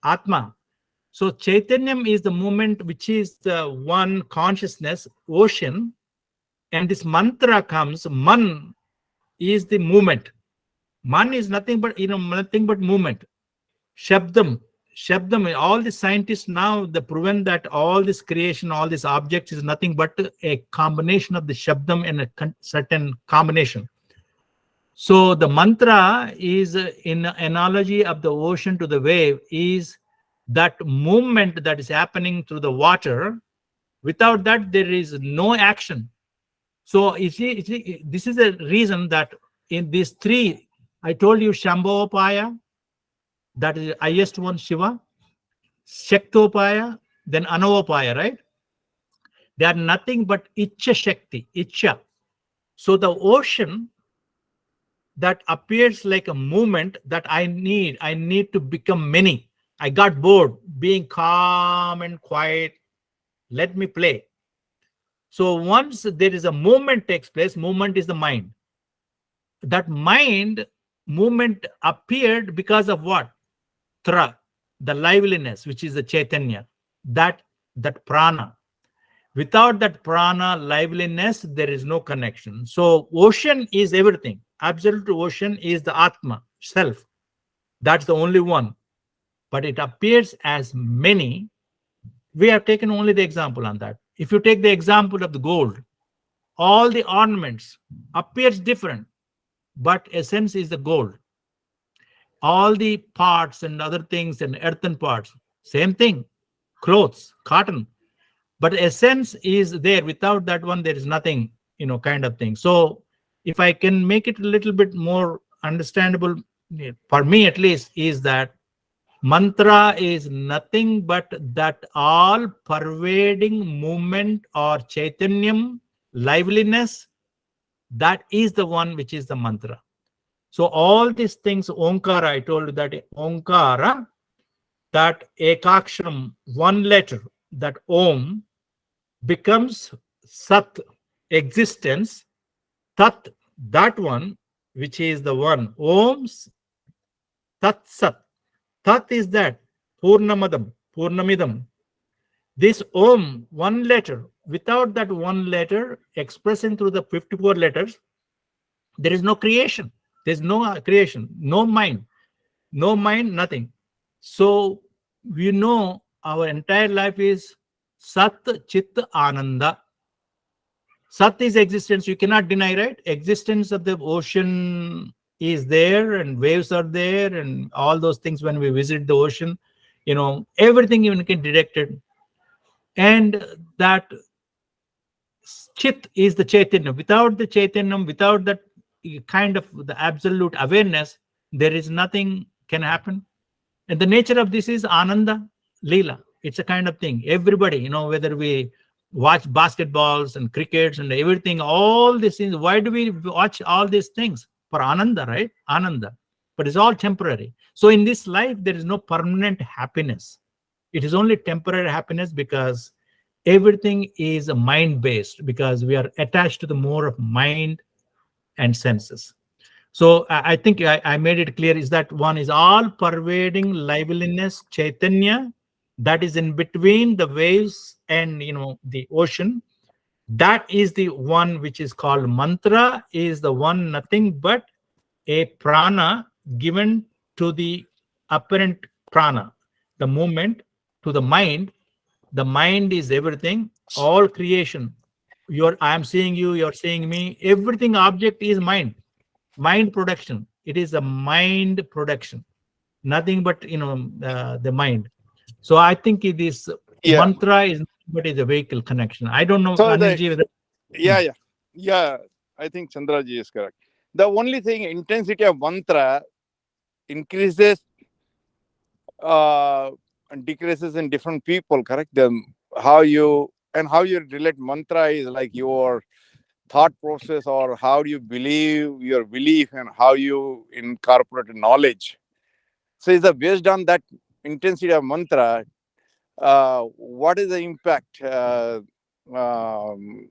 A: Atma. So chaitanyam is the movement, which is the one consciousness, ocean, and this mantra comes. Man is the movement. Man is nothing but movement. Shabdam. All the scientists now, they proven that all this creation, all these objects is nothing but a combination of the shabdam and a certain combination. So the mantra is, in analogy of the ocean to the wave, is that movement that is happening through the water. Without that, there is no action. So you see, this is the reason that in these three, I told you Shambhavopaya, that is the highest one, Shiva, Shaktopaya, then Anavopaya, right? They are nothing but Icha Shakti, Icha. So the ocean that appears like a movement that I need to become many. I got bored being calm and quiet. Let me play. So once there is a movement takes place, movement is the mind. That mind movement appeared because of what? Tra, the liveliness, which is the Chaitanya, that prana. Without that prana, liveliness, there is no connection. So ocean is everything. Absolute ocean is the Atma, self. That's the only one. But it appears as many. We have taken only the example on that. If you take the example of the gold, all the ornaments appears different, but essence is the gold. All the parts and other things and earthen parts, same thing. Clothes, cotton. But essence is there. Without that one, there is nothing, kind of thing. So if I can make it a little bit more understandable, for me at least, is that mantra is nothing but that all pervading movement or chaitanyam, liveliness, that is the one which is the mantra. So all these things, Omkara, I told you that Omkara, that Ekaksharam, one letter, that Om, becomes Sat, existence, Tat, that one, which is the one, Om's Tat Sat. Tat is that, Purnamadam, Purnamidam. This Om, one letter, without that one letter expressing through the 54 letters, there is no creation. There's no creation, no mind, nothing. So we know our entire life is Sat Chit Ananda. Sat is existence. You cannot deny, right? Existence of the ocean is there, and waves are there, and all those things. When we visit the ocean, everything even can detect it. And that Chit is the Chaitanya. Without the Chaitanya, without that kind of the absolute awareness, there is nothing can happen. And the nature of this is Ananda, Leela. It's a kind of thing. Everybody, whether we watch basketballs and crickets and everything, all these things, why do we watch all these things? For Ananda, right? Ananda. But it's all temporary. So in this life, there is no permanent happiness. It is only temporary happiness, because everything is mind-based, because we are attached to the more of mind and senses. So I think I made it clear, is that one is all pervading liveliness, Chaitanya, that is in between the waves and the ocean. That is the one which is called mantra, is the one nothing but a prana given to the apparent prana, the movement to the mind. The mind is everything, all creation. I am seeing you, you're seeing me. Everything object is mind production. It is a mind production, nothing but the mind. So I think it is mantra is but is a vehicle connection. I don't know.
D: So
A: Anilji,
D: yeah. I think Chandraji is correct. The only thing, intensity of mantra increases and decreases in different people. Correct? How you relate mantra is like your thought process, or how you believe your belief, and how you incorporate knowledge. So is based on that intensity of mantra, what is the impact?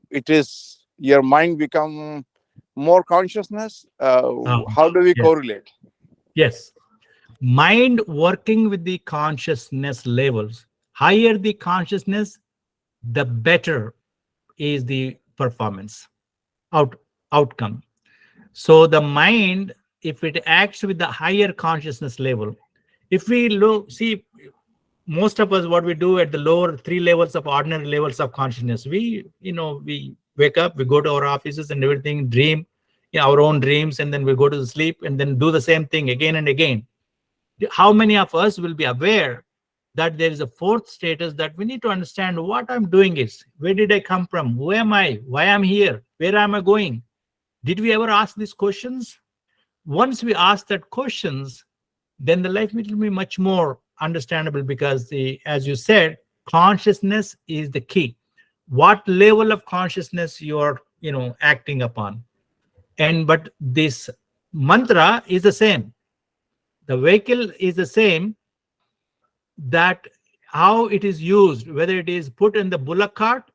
D: It is your mind become more consciousness. How do we correlate?
A: Yes. Mind working with the consciousness levels. Higher the consciousness, the better is the performance outcome. So the mind, if it acts with the higher consciousness level, if we see most of us, what we do at the lower 3 levels of ordinary levels of consciousness, we wake up, we go to our offices and everything, dream our own dreams, and then we go to sleep and then do the same thing again and again. How many of us will be aware that there is a fourth status, that we need to understand what I'm doing is, where did I come from? Who am I? Why I'm here? Where am I going? Did we ever ask these questions? Once we ask that questions, then the life will be much more understandable, because as you said, consciousness is the key. What level of consciousness you are, acting upon. But this mantra is the same. The vehicle is the same, that how it is used, whether it is put in the bullock cart,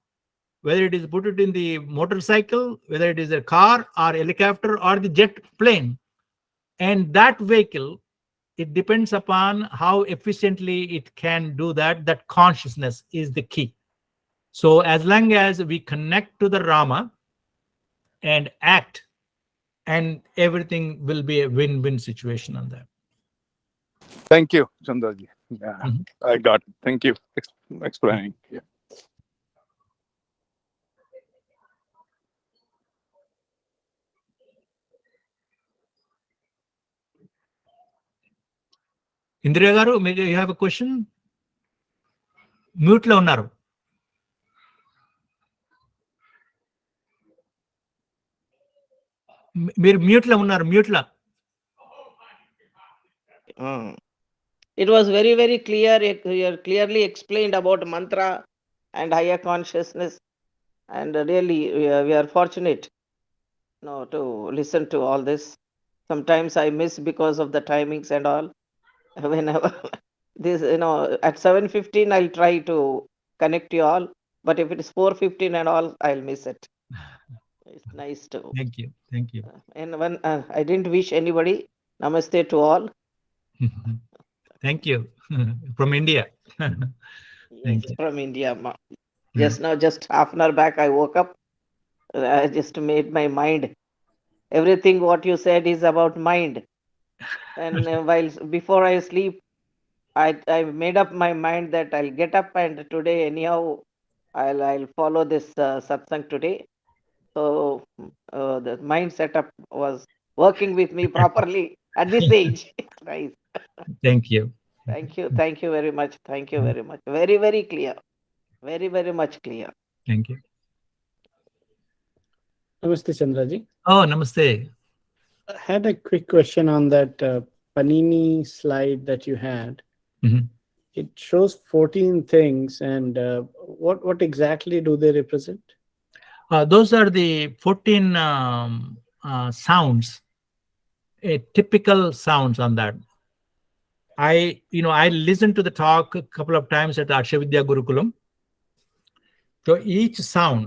A: whether it is put it in the motorcycle, whether it is a car or helicopter or the jet plane. And that vehicle, it depends upon how efficiently it can do that. That consciousness is the key. So as long as we connect to the Rama and act, and everything will be a win-win situation on that.
D: Thank you, Chandraji. Yeah,
A: Mhm.
D: I got it. Thank you for explaining. Yeah.
A: Indriya garu, maybe you have a question? Mute lo unnaru. మీరు mute లో ఉన్నారు, mute లో.
F: It was very, very clear. You clearly explained about mantra and higher consciousness. And really, we are fortunate to listen to all this. Sometimes I miss because of the timings and all. Whenever this, at 7:15, I'll try to connect you all. But if it is 4:15 and all, I'll miss it. It's nice to.
A: Thank you. Thank you.
F: And when I didn't wish anybody, namaste to all.
A: Thank you. From India. Thank
F: Yes,
A: you.
F: from India. Just now, just half an hour back, I woke up. I just made my mind. Everything what you said is about mind. And before I sleep, I made up my mind that I'll get up, and today anyhow I'll follow this satsang today. So the mind setup was working with me properly at this age. Nice.
A: Thank you.
F: Thank you very much. Thank you very much. Very, very clear. Very, very much clear.
A: Thank you.
B: Namaste, Chandraji.
A: Oh, namaste.
B: I had a quick question on that Panini slide that you had.
A: Mhm.
B: It shows 14 things, and what exactly do they represent?
A: Those are the 14 sounds, typical sounds on that. I listened to the talk a couple of times at the Arshavidya Gurukulam. So each sound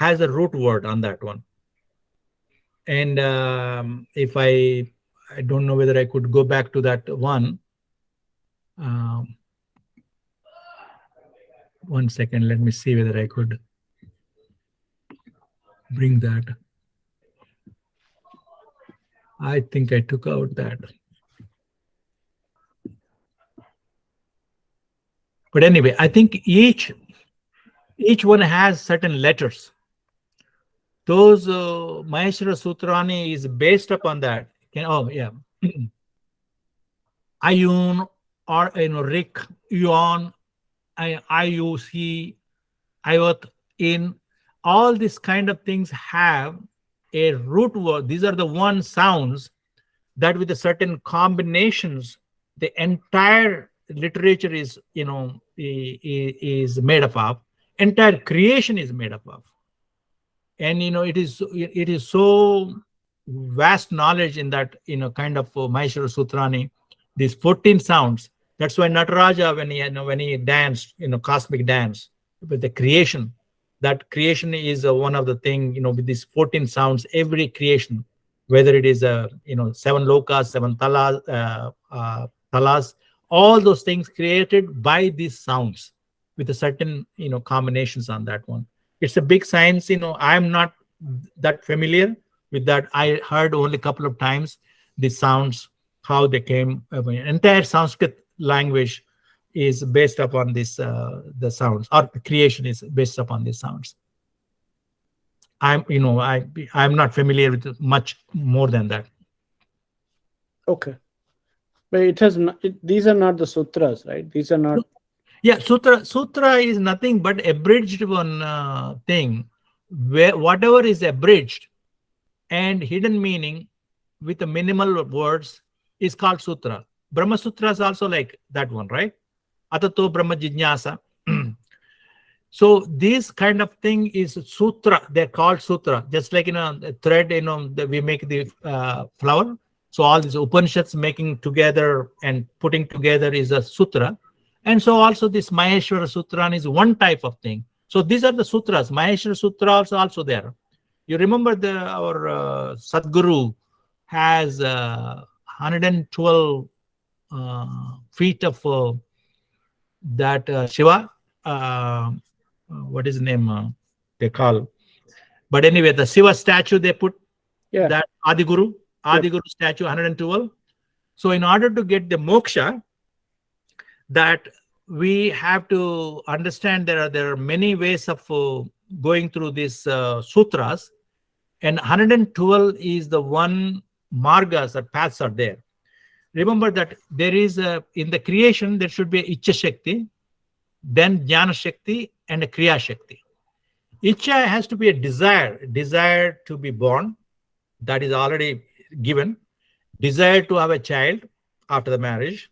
A: has a root word on that one. And if I don't know whether I could go back to that one. 1 second, let me see whether I could bring that. I think I took out that. But anyway, I think each one has certain letters. Those Maheshwara Sutrani is based upon that. Ayun, or Rik, Yon, IUC, Ayot, in, all these kind of things have a root word. These are the one sounds that with the certain combinations, the entire literature is, is made up of. Entire creation is made up of. And it is so vast knowledge in that kind of Maheshwara Sutrani, these 14 sounds. That's why Nataraja, when he danced, cosmic dance with the creation, that creation is one of the thing, with these 14 sounds, every creation, whether it is 7 lokas, 7 talas, all those things created by these sounds with a certain combinations on that one. It's a big science. I'm not that familiar with that. I heard only a couple of times the sounds, how they came. Entire Sanskrit language is based upon this, the sounds, or the creation is based upon these sounds. I'm not familiar with much more than that.
B: Okay. But it has not, these are not the sutras, right? These are not.
A: Yeah, sutra is nothing but abridged one thing. whatever is abridged and hidden meaning with the minimal words is called sutra. Brahma Sutra is also like that one, right? Atato Brahma Jignasa. So this kind of thing is sutra. They're called sutra. Just like a thread, we make the flower. So all these Upanishads making together and putting together is a sutra. And so also this Maheshwara Sutra is one type of thing. So these are the sutras. Maheshwara Sutra also there. You remember our Sadguru has 112 feet of that Shiva. What is the name they call? But anyway, the Siva statue they put, that Adiguru statue, 112. So in order to get the moksha, that we have to understand there are many ways of going through these sutras, and 112 is the one margas or paths are there. Remember that there is in the creation there should be a Icha Shakti, then Jnana Shakti, and a Kriya Shakti. Icha has to be a desire to be born, that is already given. Desire to have a child after the marriage,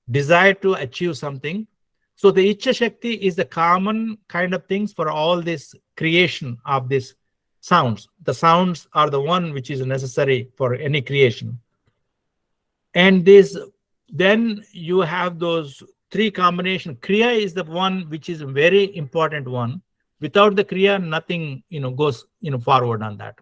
A: desire to achieve something. So the Icha Shakti is the common kind of things for all this creation of these sounds. The sounds are the one which is necessary for any creation. And then you have those three combination. Kriya is the one which is a very important one. Without the Kriya, nothing goes forward on that.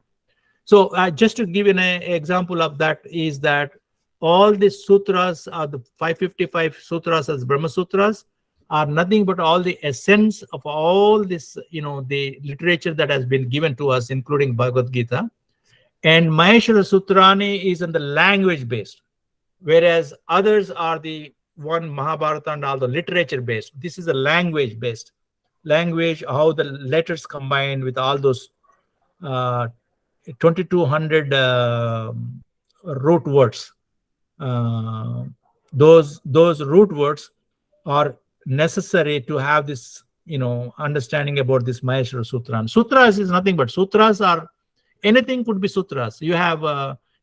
A: So just to give an example of that is that all these sutras are the 555 sutras as Brahma Sutras are nothing but all the essence of all this, the literature that has been given to us, including Bhagavad Gita. And Maheshwara Sutrani is in the language based, whereas others are the one Mahabharata and all the literature based. This is a language based. Language, how the letters combined with all those 2200 root words. Those root words are necessary to have this, understanding about this Maheshwara Sutra. And sutras is nothing but sutras are anything could be sutras. You have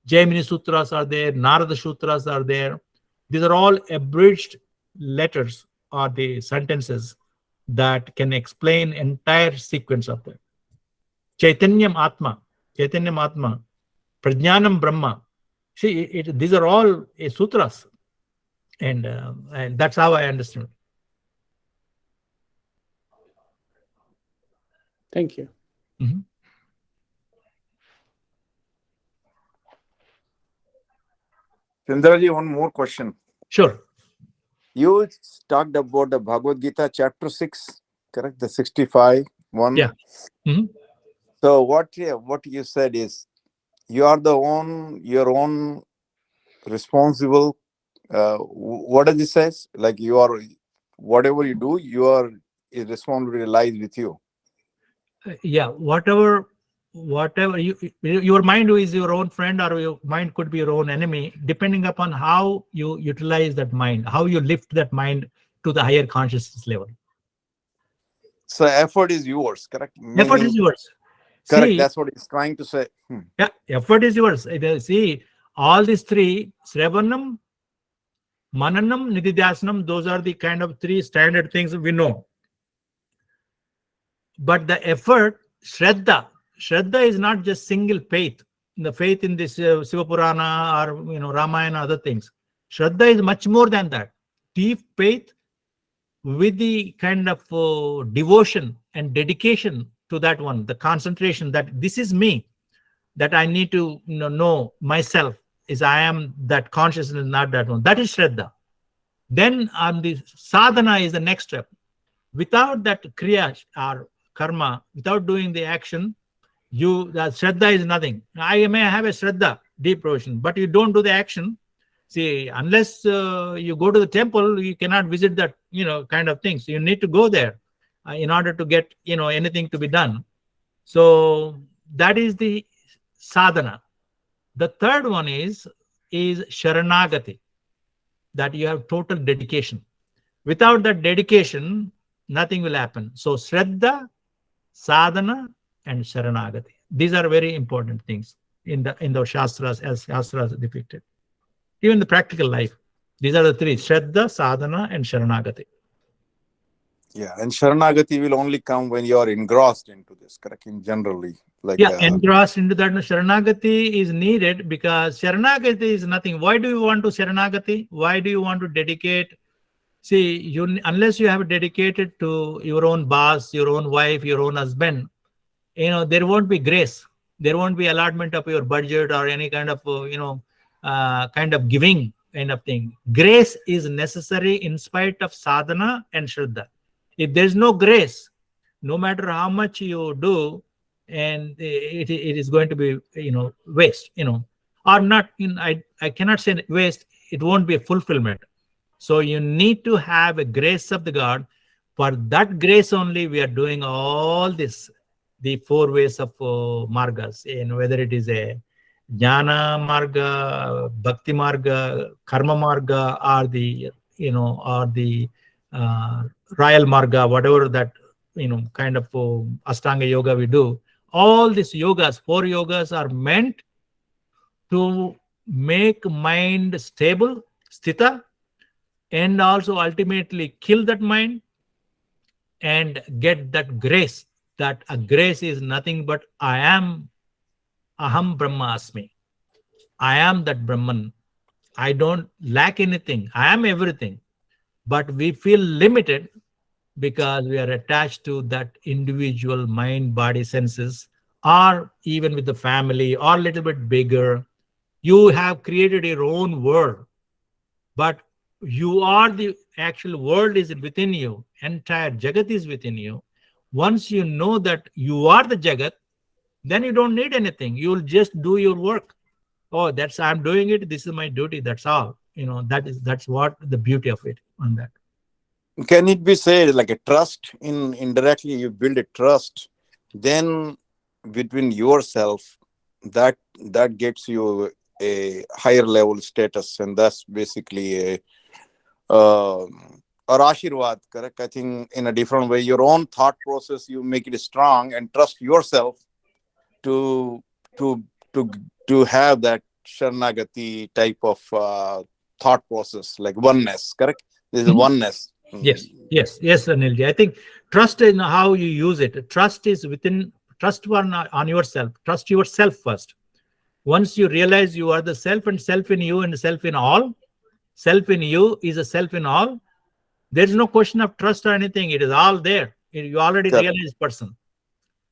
A: Jaimini Sutras are there, Narada Sutras are there. These are all abridged letters or the sentences that can explain entire sequence of them. Chaitanyam Atma, Prajnanam Brahma. See, these are all sutras, and that's how I understand.
B: Thank you.
A: Mm-hmm.
D: Chandraji, one more question.
A: Sure.
D: You talked about the Bhagavad Gita chapter 6, correct? The 65 one.
A: Yeah. Mm-hmm.
D: So what you said is you are your own responsible. What does it say? Like you are, whatever you do, your responsibility lies with you.
A: Yeah. Whatever your mind is your own friend, or your mind could be your own enemy, depending upon how you utilize that mind, how you lift that mind to the higher consciousness level.
D: So effort is yours, correct?
A: Effort is yours.
D: Correct.
A: See,
D: that's what he's trying to say.
A: Yeah, effort is yours. See, all these three, Sravanam, Mananam, Nididhyasanam, those are the kind of three standard things we know. But the effort, Shraddha is not just single faith. The faith in this Siva Purana or Ramayana, other things. Shraddha is much more than that. Deep faith with the kind of devotion and dedication to that one, the concentration that this is me, that I need to know myself, is I am that consciousness, not that one. That is Shraddha. Then the sadhana is the next step. Without that kriya or karma, without doing the action, that Shraddha is nothing. I may have a Shraddha, deep devotion, but you don't do the action. See, unless you go to the temple, you cannot visit that, kind of things. You need to go there in order to get, anything to be done. So that is the sadhana. The third one is Sharanagati, that you have total dedication. Without that dedication, nothing will happen. So Shraddha, sadhana, and Sharanagati. These are very important things in the Shastras, as Shastras depicted. Even the practical life. These are the three: Shraddha, Sadhana, and Sharanagati.
D: Yeah, and Sharanagati will only come when you are engrossed into this, correct? In generally, like
A: Yeah, engrossed into that. Sharanagati is needed because Sharanagati is nothing. Why do you want to Sharanagati? Why do you want to dedicate? See, unless you have dedicated to your own boss, your own wife, your own husband, there won't be grace. There won't be allotment of your budget or any kind of kind of giving kind of thing. Grace is necessary in spite of sadhana and shraddha. If there's no grace, no matter how much you do, and it is going to be waste, or not. I cannot say waste. It won't be a fulfillment. So you need to have a grace of the God. For that grace only, we are doing all this, the 4 ways of margas, whether it is a jnana marga, bhakti marga, karma marga, or the royal marga, whatever that kind of Ashtanga yoga we do. All these yogas, 4 yogas, are meant to make mind stable, sthita, and also ultimately kill that mind and get that grace. That a grace is nothing but I am aham brahmasmi. I am that Brahman. I don't lack anything. I am everything. But we feel limited because we are attached to that individual mind, body, senses, or even with the family, or a little bit bigger. You have created your own world, but you are the actual world is within you. Entire Jagat is within you. Once you know that you are the Jagat, then you don't need anything. You'll just do your work. Oh, I'm doing it. This is my duty. That's all. That's what the beauty of it on that.
D: can it be said like a trust? Indirectly, you build a trust, then between yourself, that gets you a higher level status, and that's basically a or ashirwad, correct? I think in a different way, your own thought process, you make it strong and trust yourself to to to to have that Sharanagati type of thought process, like oneness, correct? This is oneness.
A: Yes, Anilji. I think trust in how you use it. Trust is within. Trust on yourself. Trust yourself first. Once you realize you are the self, and self in you and self in all, self in you is a self in all. There is no question of trust or anything. It is all there. You already realize person.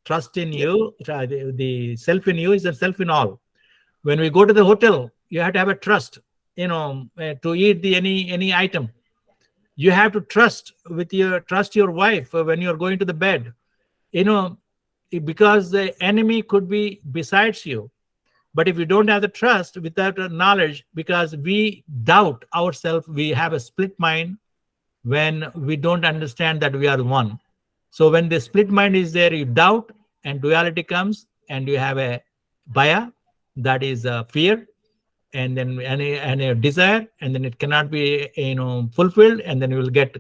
A: Trust in you, the self in you is a self in all. When we go to the hotel, you have to have a trust, to eat any item. You have to trust your wife when you're going to the bed, because the enemy could be besides you. But if you don't have the trust without knowledge, because we doubt ourselves, we have a split mind when we don't understand that we are one. So when the split mind is there, you doubt, and duality comes, and you have a bhaya, that is fear, and then a desire, and then it cannot be fulfilled, and then you will get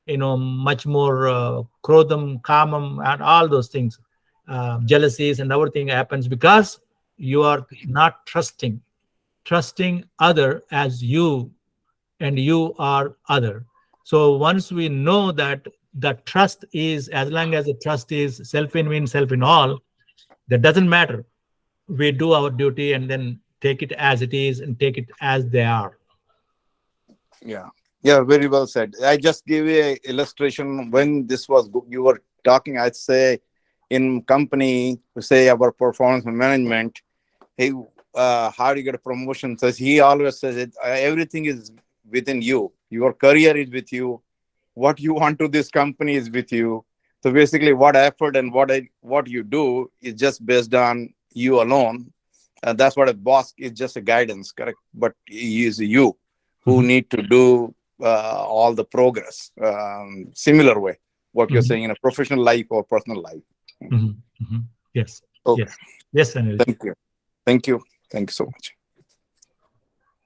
A: much more krodham, kamam, and all those things, jealousies and everything happens because you are not trusting other as you, and you are other. So once we know that the trust is, as long as the trust is self in me, self in all, that doesn't matter. We do our duty and then take it as it is and take it as they are.
D: Yeah, very well said. I just give you an illustration. When this was you were talking, I'd say in company, say our performance management, hey, how do you get a promotion? So he always says it, everything is within you. Your career is with you. What you want to this company is with you. So basically, what effort and what you do is just based on you alone. And that's what a boss is, just a guidance, correct? But he is you who need to do all the progress. Similar way, what you're saying in a professional life or personal life.
A: Yes.
D: Okay.
A: Yes, Anil.
D: Thank you so much.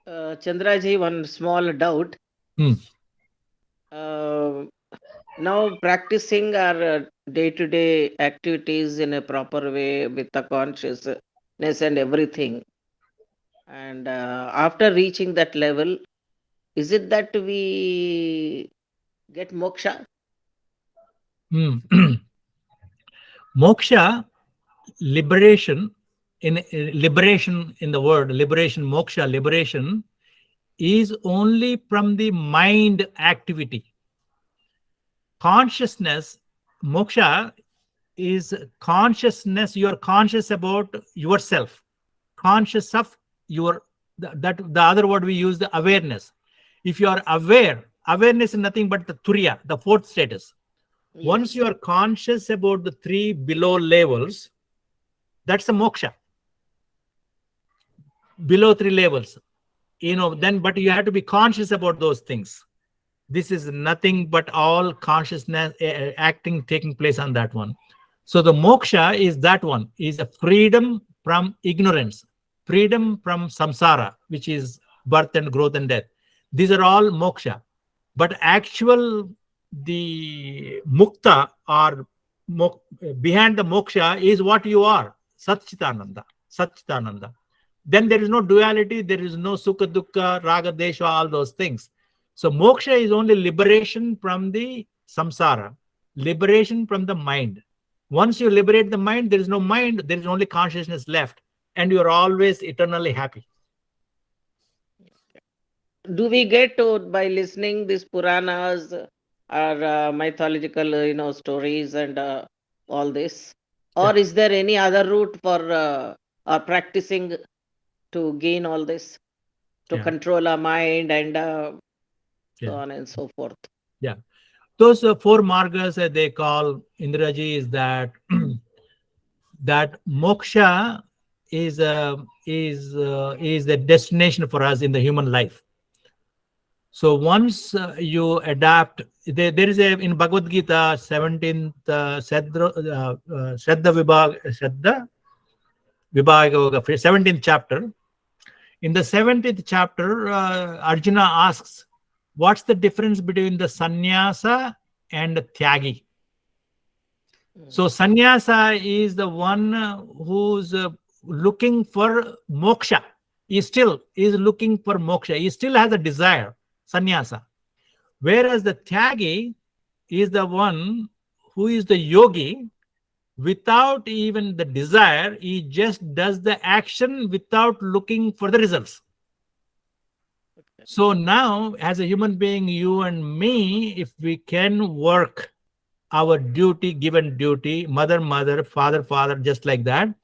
F: Chandraji, one small doubt. Now practicing or day-to-day activities in a proper way with the consciousness and everything. And after reaching that level, is it that we get moksha?
A: Moksha, liberation, liberation in the word, liberation, moksha, liberation, is only from the mind activity. Consciousness, moksha, is consciousness. You are conscious about yourself, conscious of your, that the other word we use, the awareness. If you are aware, awareness is nothing but the turiya, the fourth status. Once you are conscious about the three below levels, that's a moksha. Below three levels, then, but you have to be conscious about those things. This is nothing but all consciousness acting taking place on that one. So the moksha is that one, is a freedom from ignorance, freedom from samsara, which is birth and growth and death. These are all moksha. But the mukta, or behind the moksha, is what you are, Satchitananda, Satchitananda. Then there is no duality, there is no sukha dukkha, raga desha, all those things. So moksha is only liberation from the samsara, liberation from the mind. Once you liberate the mind, there is no mind, there is only consciousness left, and you are always eternally happy.
F: Do we get to, by listening these Puranas or mythological, stories and all this? Or is there any other route for practicing to gain all this, to control our mind and so on and so forth?
A: Yeah. Those four margas that they call, Indraji, is that that moksha is the destination for us in the human life. So once you adapt, there is in Bhagavad Gita 17th Shraddha Vibhaga, 17th chapter. In the 17th chapter, Arjuna asks, what's the difference between the sannyasa and the tyagi? So sannyasa is the one who's looking for moksha. He still is looking for moksha. He still has a desire, sannyasa. Whereas the tyagi is the one who is the yogi. Without even the desire, he just does the action without looking for the results. So now, as a human being, you and me, if we can work our duty, given duty, mother, father, just like that,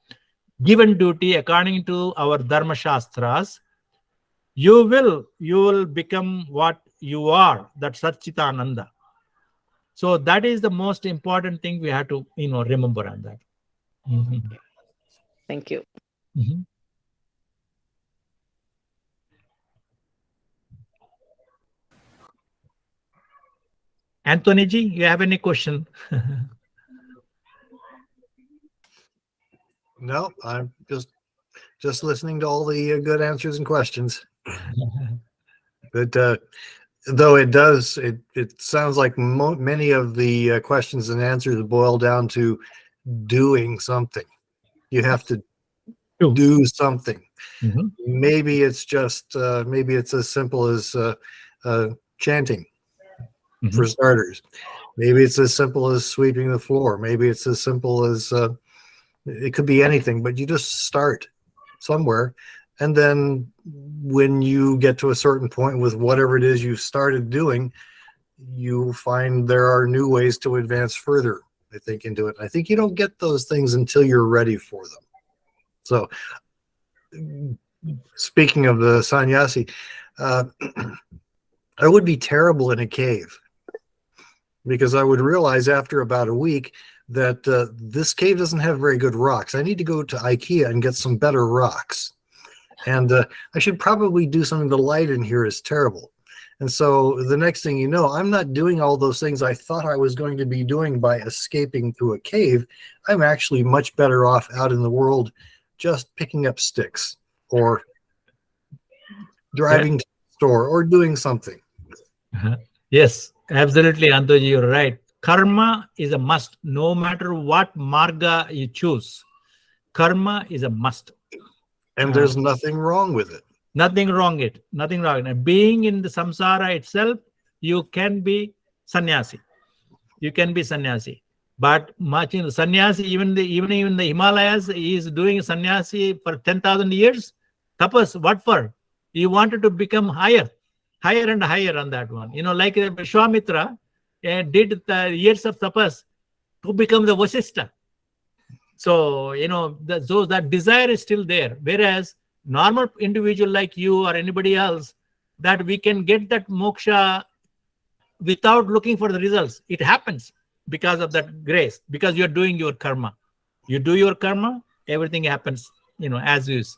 A: given duty according to our Dharma Shastras, you will become what you are, that Satchitananda. So that is the most important thing we have to remember on that.
F: Thank you.
A: Anthony ji, you have any question?
G: No, I'm just listening to all the good answers and questions. But though it sounds like many of the questions and answers boil down to doing something. You have to do something. Maybe it's just maybe it's as simple as chanting, for starters. Maybe it's as simple as sweeping the floor. Maybe it's as simple as it could be anything, but you just start somewhere. And then when you get to a certain point with whatever it is you started doing, you find there are new ways to advance further, I think, into it. I think you don't get those things until you're ready for them. So speaking of the sannyasi, I would be terrible in a cave, because I would realize after about a week that this cave doesn't have very good rocks. I need to go to IKEA and get some better rocks. And I should probably do something. The light in here is terrible. And so the next thing you know, I'm not doing all those things I thought I was going to be doing by escaping through a cave. I'm actually much better off out in the world just picking up sticks or driving to the store or doing something.
A: Yes, absolutely, Antoji, you're right. Karma is a must. No matter what marga you choose, karma is a must.
G: And there's nothing wrong with it.
A: Nothing wrong it. Nothing wrong. And being in the samsara itself, you can be sannyasi. You can be sannyasi. But much in the sannyasi, even in the Himalayas, he is doing sannyasi for 10,000 years. Tapas, what for? He wanted to become higher and higher on that one. Like Vishwamitra did the years of tapas to become the Vasishtha. So, that desire is still there. Whereas normal individual like you or anybody else, that we can get that moksha without looking for the results. It happens because of that grace, because you're doing your karma. You do your karma, everything happens, as is.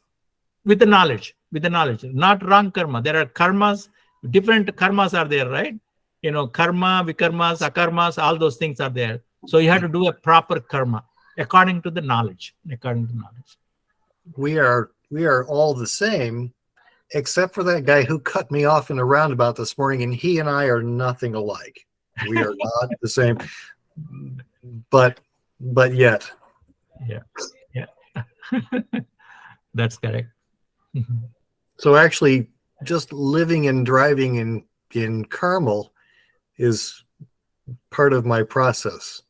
A: With the knowledge, not wrong karma. There are karmas, different karmas are there, right? Karma, vikarmas, akarmas, all those things are there. So you have to do a proper karma according to the knowledge.
G: We are all the same, except for that guy who cut me off in a roundabout this morning, and he and I are nothing alike. We are not the same, but yet.
A: Yeah. That's correct.
G: So actually, just living and driving in Carmel is part of my process.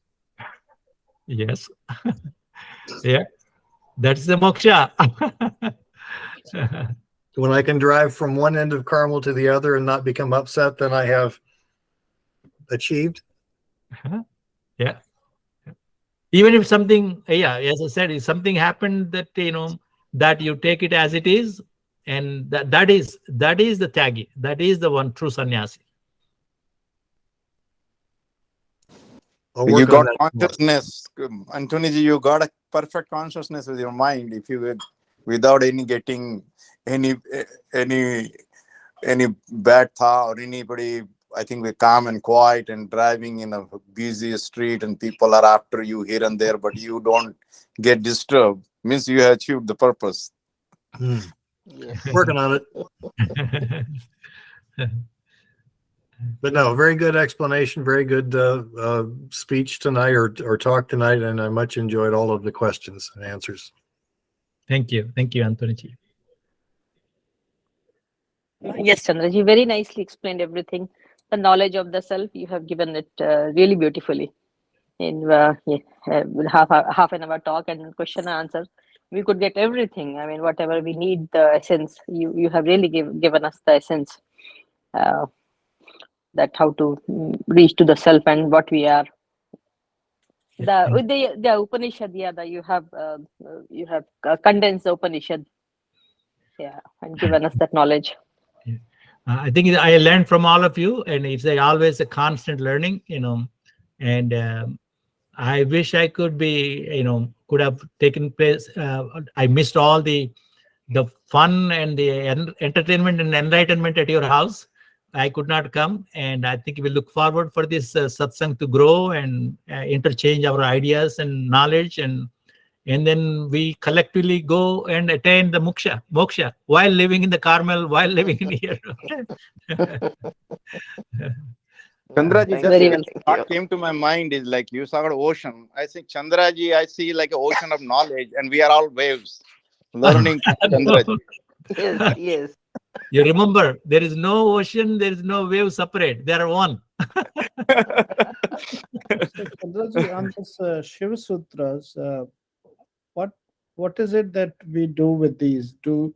A: Yes. Yeah. That's the moksha.
G: When I can drive from one end of Carmel to the other and not become upset, then I have achieved.
A: Yeah. Even if something, as I said, if something happened that, that you take it as it is, and that is the tyagi. That is the one true sannyasi.
D: You got consciousness, Antoniji. You got a perfect consciousness with your mind. If you without getting any bad thought or anybody, I think we're calm and quiet and driving in a busy street and people are after you here and there, but you don't get disturbed. Means you have achieved the purpose.
F: Yes.
G: Working on it. But no, very good explanation, very good speech tonight or talk tonight, and I much enjoyed all of the questions and answers.
A: Thank you, Antoniji.
C: Yes, Chandraji, very nicely explained everything. The knowledge of the self, you have given it really beautifully. In half an hour talk and question and answer, we could get everything. I mean, whatever we need, the essence. You have really given us the essence. That how to reach to the self and what we are. With the Upanishad, you have condensed the Upanishad, and given us that knowledge.
A: I think I learned from all of you, and it's always a constant learning, and I wish I could be, could have taken place. I missed all the fun and the entertainment and enlightenment at your house. I could not come, and I think we look forward for this satsang to grow and interchange our ideas and knowledge, and then we collectively go and attain the moksha while living in the Carmel, while living in here.
D: Chandraji,
C: Very well.
D: what came to my mind is like you saw an ocean. I think Chandraji, I see like an ocean of knowledge, and we are all waves learning from Chandraji.
F: Yes.
A: You remember, there is no ocean, there is no wave separate. They are one.
B: Chandraji, on this Shiva Sutras, what is it that we do with these? Do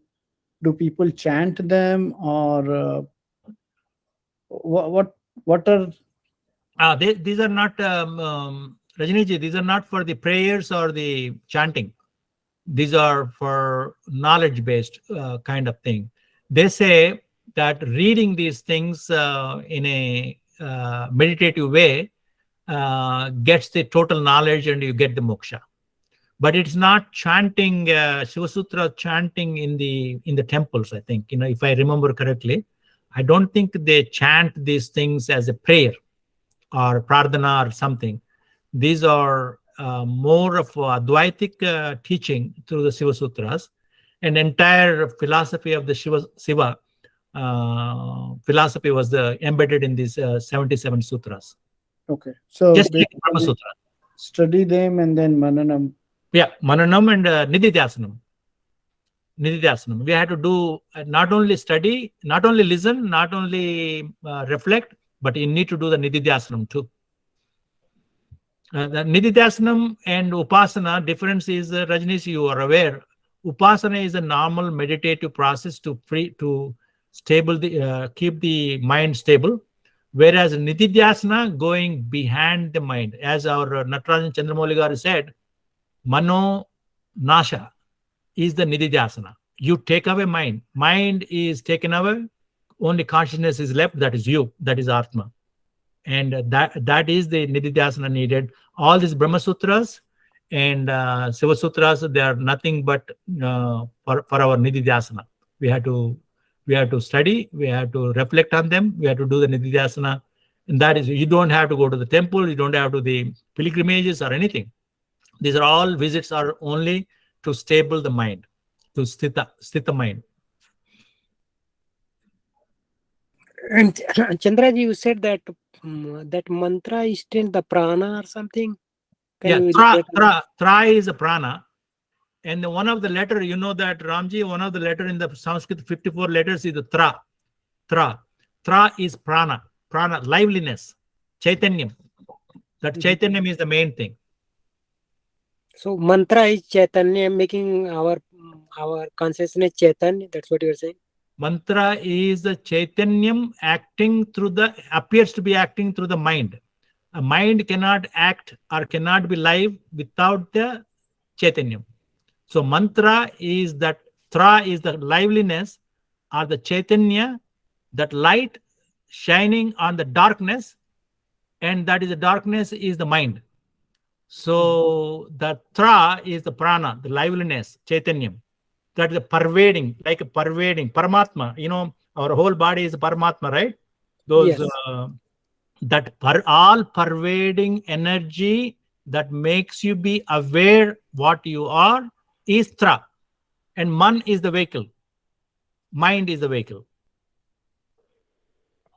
B: people chant them, or what are?
A: These are not, Rajniji, these are not for the prayers or the chanting. These are for knowledge-based kind of thing. They say that reading these things in a meditative way gets the total knowledge and you get the moksha. But it's not chanting, Shiva Sutra chanting in the temples, I think. If I remember correctly, I don't think they chant these things as a prayer or pradhana or something. These are more of Advaitic teaching through the Shiva Sutras. An entire philosophy of the Siva philosophy was embedded in these 77 sutras.
B: Okay. So
A: Just like Brahma
B: basically
A: Sutra.
B: study them and then mananam.
A: Yeah, Mananam and Nididhyasanam. Nididhyasanam. We had to do not only study, not only listen, not only reflect, but you need to do the Nididhyasanam too. The Nididhyasanam and Upasana difference is, Rajneesh, you are aware, Upasana is a normal meditative process to stable the keep the mind stable, whereas Nididhyasana going behind the mind, as our Natarajan Chandramouli Garu said, Mano Nasha is the Nididhyasana. You take away mind. Mind is taken away. Only consciousness is left. That is you. That is Atma. And that is the Nididhyasana needed. All these Brahma Sutras and Siva Sutras, they are nothing but for our Nididhyasana. We have to study. We have to reflect on them. We have to do the Nididhyasana. And that is, you don't have to go to the temple. You don't have to the pilgrimages or anything. These are all visits are only to stable the mind, to sthita mind.
H: And Chandraji, you said that that mantra is still the prana or something. Can you
A: Tra is a prana, and one of the letter, you know that Ramji, one of the letter in the Sanskrit 54 letters is the tra. Tra is prana, liveliness, chaitanyam. That chaitanyam is the main thing.
H: So mantra is Chaitanya, making our consciousness Chaitanya. That's what you're saying.
A: Mantra is the chaitanyam appears to be acting through the mind. A mind cannot act or cannot be live without the chaitanyam. So mantra is that, tra is the liveliness or the chaitanya, that light shining on the darkness, and that is the darkness is the mind. So the tra is the prana, the liveliness, chaitanyam. That is pervading, like a pervading, Paramatma. You know, our whole body is Paramatma, right? Those
H: Yes.
A: All pervading energy that makes you be aware what you are is tra. And man is the vehicle. Mind is the vehicle.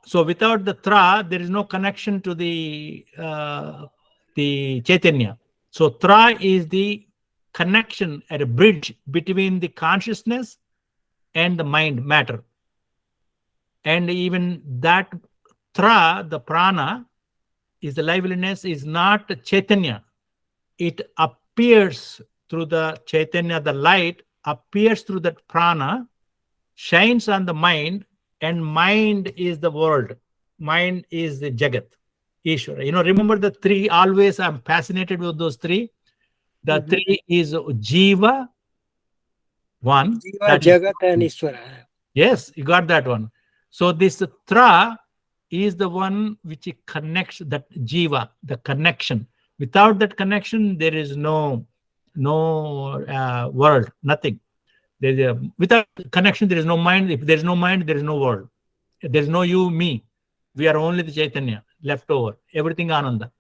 A: So without the tra, there is no connection to the chaitanya. So tra is the connection at a bridge between the consciousness and the mind matter. And even that tra, the prana, is the liveliness, is not chaitanya. It appears through the chaitanya, the light appears through that prana, shines on the mind, and mind is the world. Mind is the Jagat, Ishvara. You know, remember the three, always I'm fascinated with those three. The three is Jiva, one.
H: Jiva, Jagat, and Ishvara.
A: Yes, you got that one. So this tra is the one which connects that Jiva, the connection. Without that connection, there is no world, nothing. Without connection, there is no mind. If there is no mind, there is no world. There is no you, me. We are only the Chaitanya left over. Everything Ananda.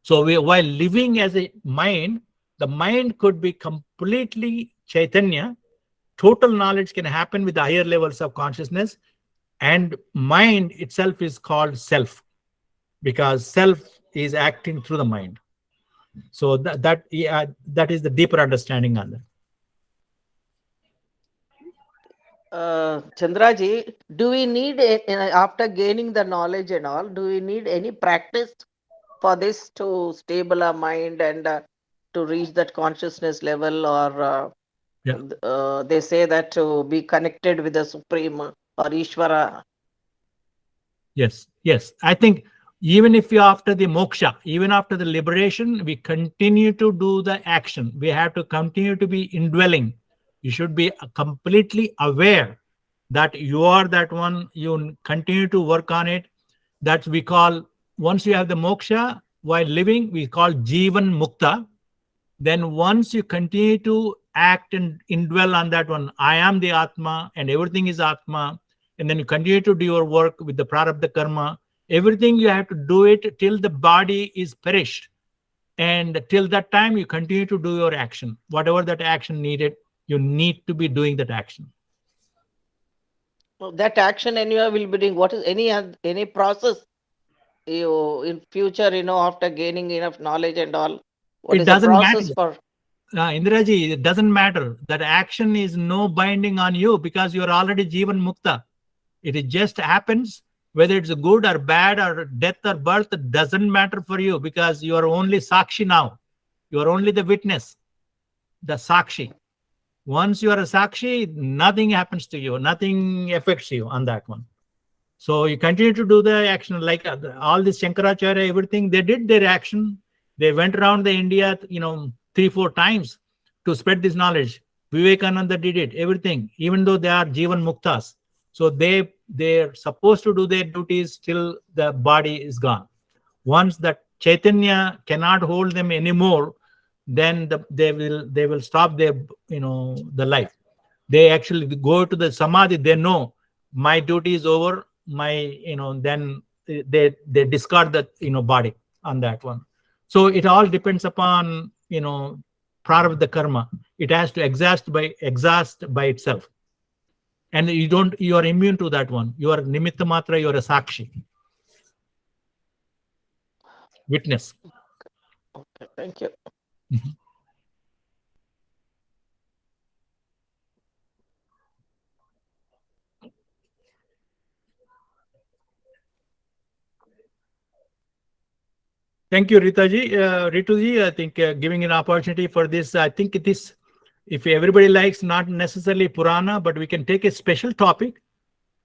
A: So while living as a mind, the mind could be completely Chaitanya. Total knowledge can happen with the higher levels of consciousness, and mind itself is called self, because self is acting through the mind. So that is the deeper understanding on that.
F: Chandraji, do we need, after gaining the knowledge and all, do we need any practice for this to stable our mind and to reach that consciousness level, or they say that to be connected with the Supreme or Ishvara?
A: Yes. I think even if you after the moksha, even after the liberation, we continue to do the action. We have to continue to be indwelling. You should be completely aware that you are that one. You continue to work on it. That we call, once you have the moksha while living, we call Jivan Mukta. Then once you continue to act and indwell on that one, I am the Atma and everything is Atma. And then you continue to do your work with the Prarabdha Karma. Everything you have to do it till the body is perished. And till that time, you continue to do your action. Whatever that action needed, you need to be doing that action.
F: That action anywhere will be doing. What is any process you in future, after gaining enough knowledge and all, what
A: It
F: is the
A: doesn't
F: process
A: matter.
F: for?
A: Indiraji, it doesn't matter. That action is no binding on you because you are already Jivan Mukta. It just happens, whether it's good or bad or death or birth, it doesn't matter for you because you are only Sakshi now. You are only the witness, the Sakshi. Once you are a Sakshi, nothing happens to you. Nothing affects you on that one. So you continue to do the action like all this Shankaracharya, everything, they did their action. They went around the India, 3-4 times to spread this knowledge. Vivekananda did it, everything, even though they are Jivan Muktas. So they're supposed to do their duties till the body is gone. Once that Chaitanya cannot hold them anymore, then they will stop their, the life. They actually go to the Samadhi, they know my duty is over, then they discard the, body on that one. So it all depends upon, prarabdha karma. It has to exhaust by itself. And you are immune to that one. You are nimitta matra, you are a sakshi. Witness.
F: Okay, thank you.
A: Thank you, Ritaji. Rituji, I think giving an opportunity for this, I think it is, if everybody likes, not necessarily Purana, but we can take a special topic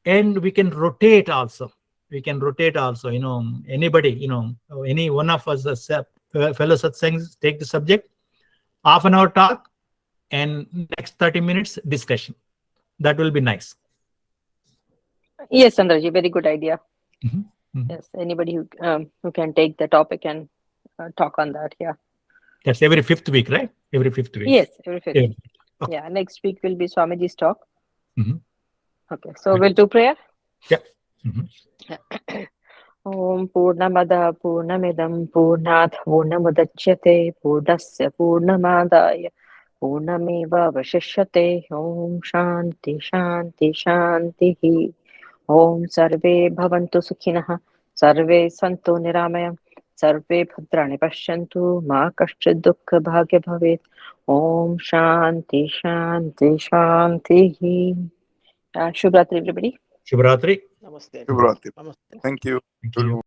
A: and we can rotate also. Anybody, any one of us, fellow satsangs, take the subject, half an hour talk, and next 30 minutes discussion. That will be nice.
C: Yes, Chandraji, very good idea.
A: Mhm, mhm.
C: Yes, anybody who can take the topic and talk on that. Yeah.
A: That's every 5th week, right? Every 5th week.
C: Yes, every fifth.
A: Yeah. Okay.
C: Yeah, next week will be Swamiji's talk.
A: Mhm.
C: Okay, so we'll do prayer.
A: Yeah. Mhm.
C: Om Purnamada Purnamidam Purnat Purnamudachyate Purnasya Purnamadaya Purnameva Vashishyate. Om Shanti Shanti Shanti. Om Sarve Bhavantu Sukhinah Sarve Santu Niramayam Sarve Bhadrani Pashyantu Ma Kaschid Dukkha Bhagya Bhavet. Om Shanti Shanti Shanti. Shubhratri, everybody.
A: Shubhratri.
F: Namaste.
D: Shubhratri.
F: Namaste.
D: Thank you.
A: Thank you.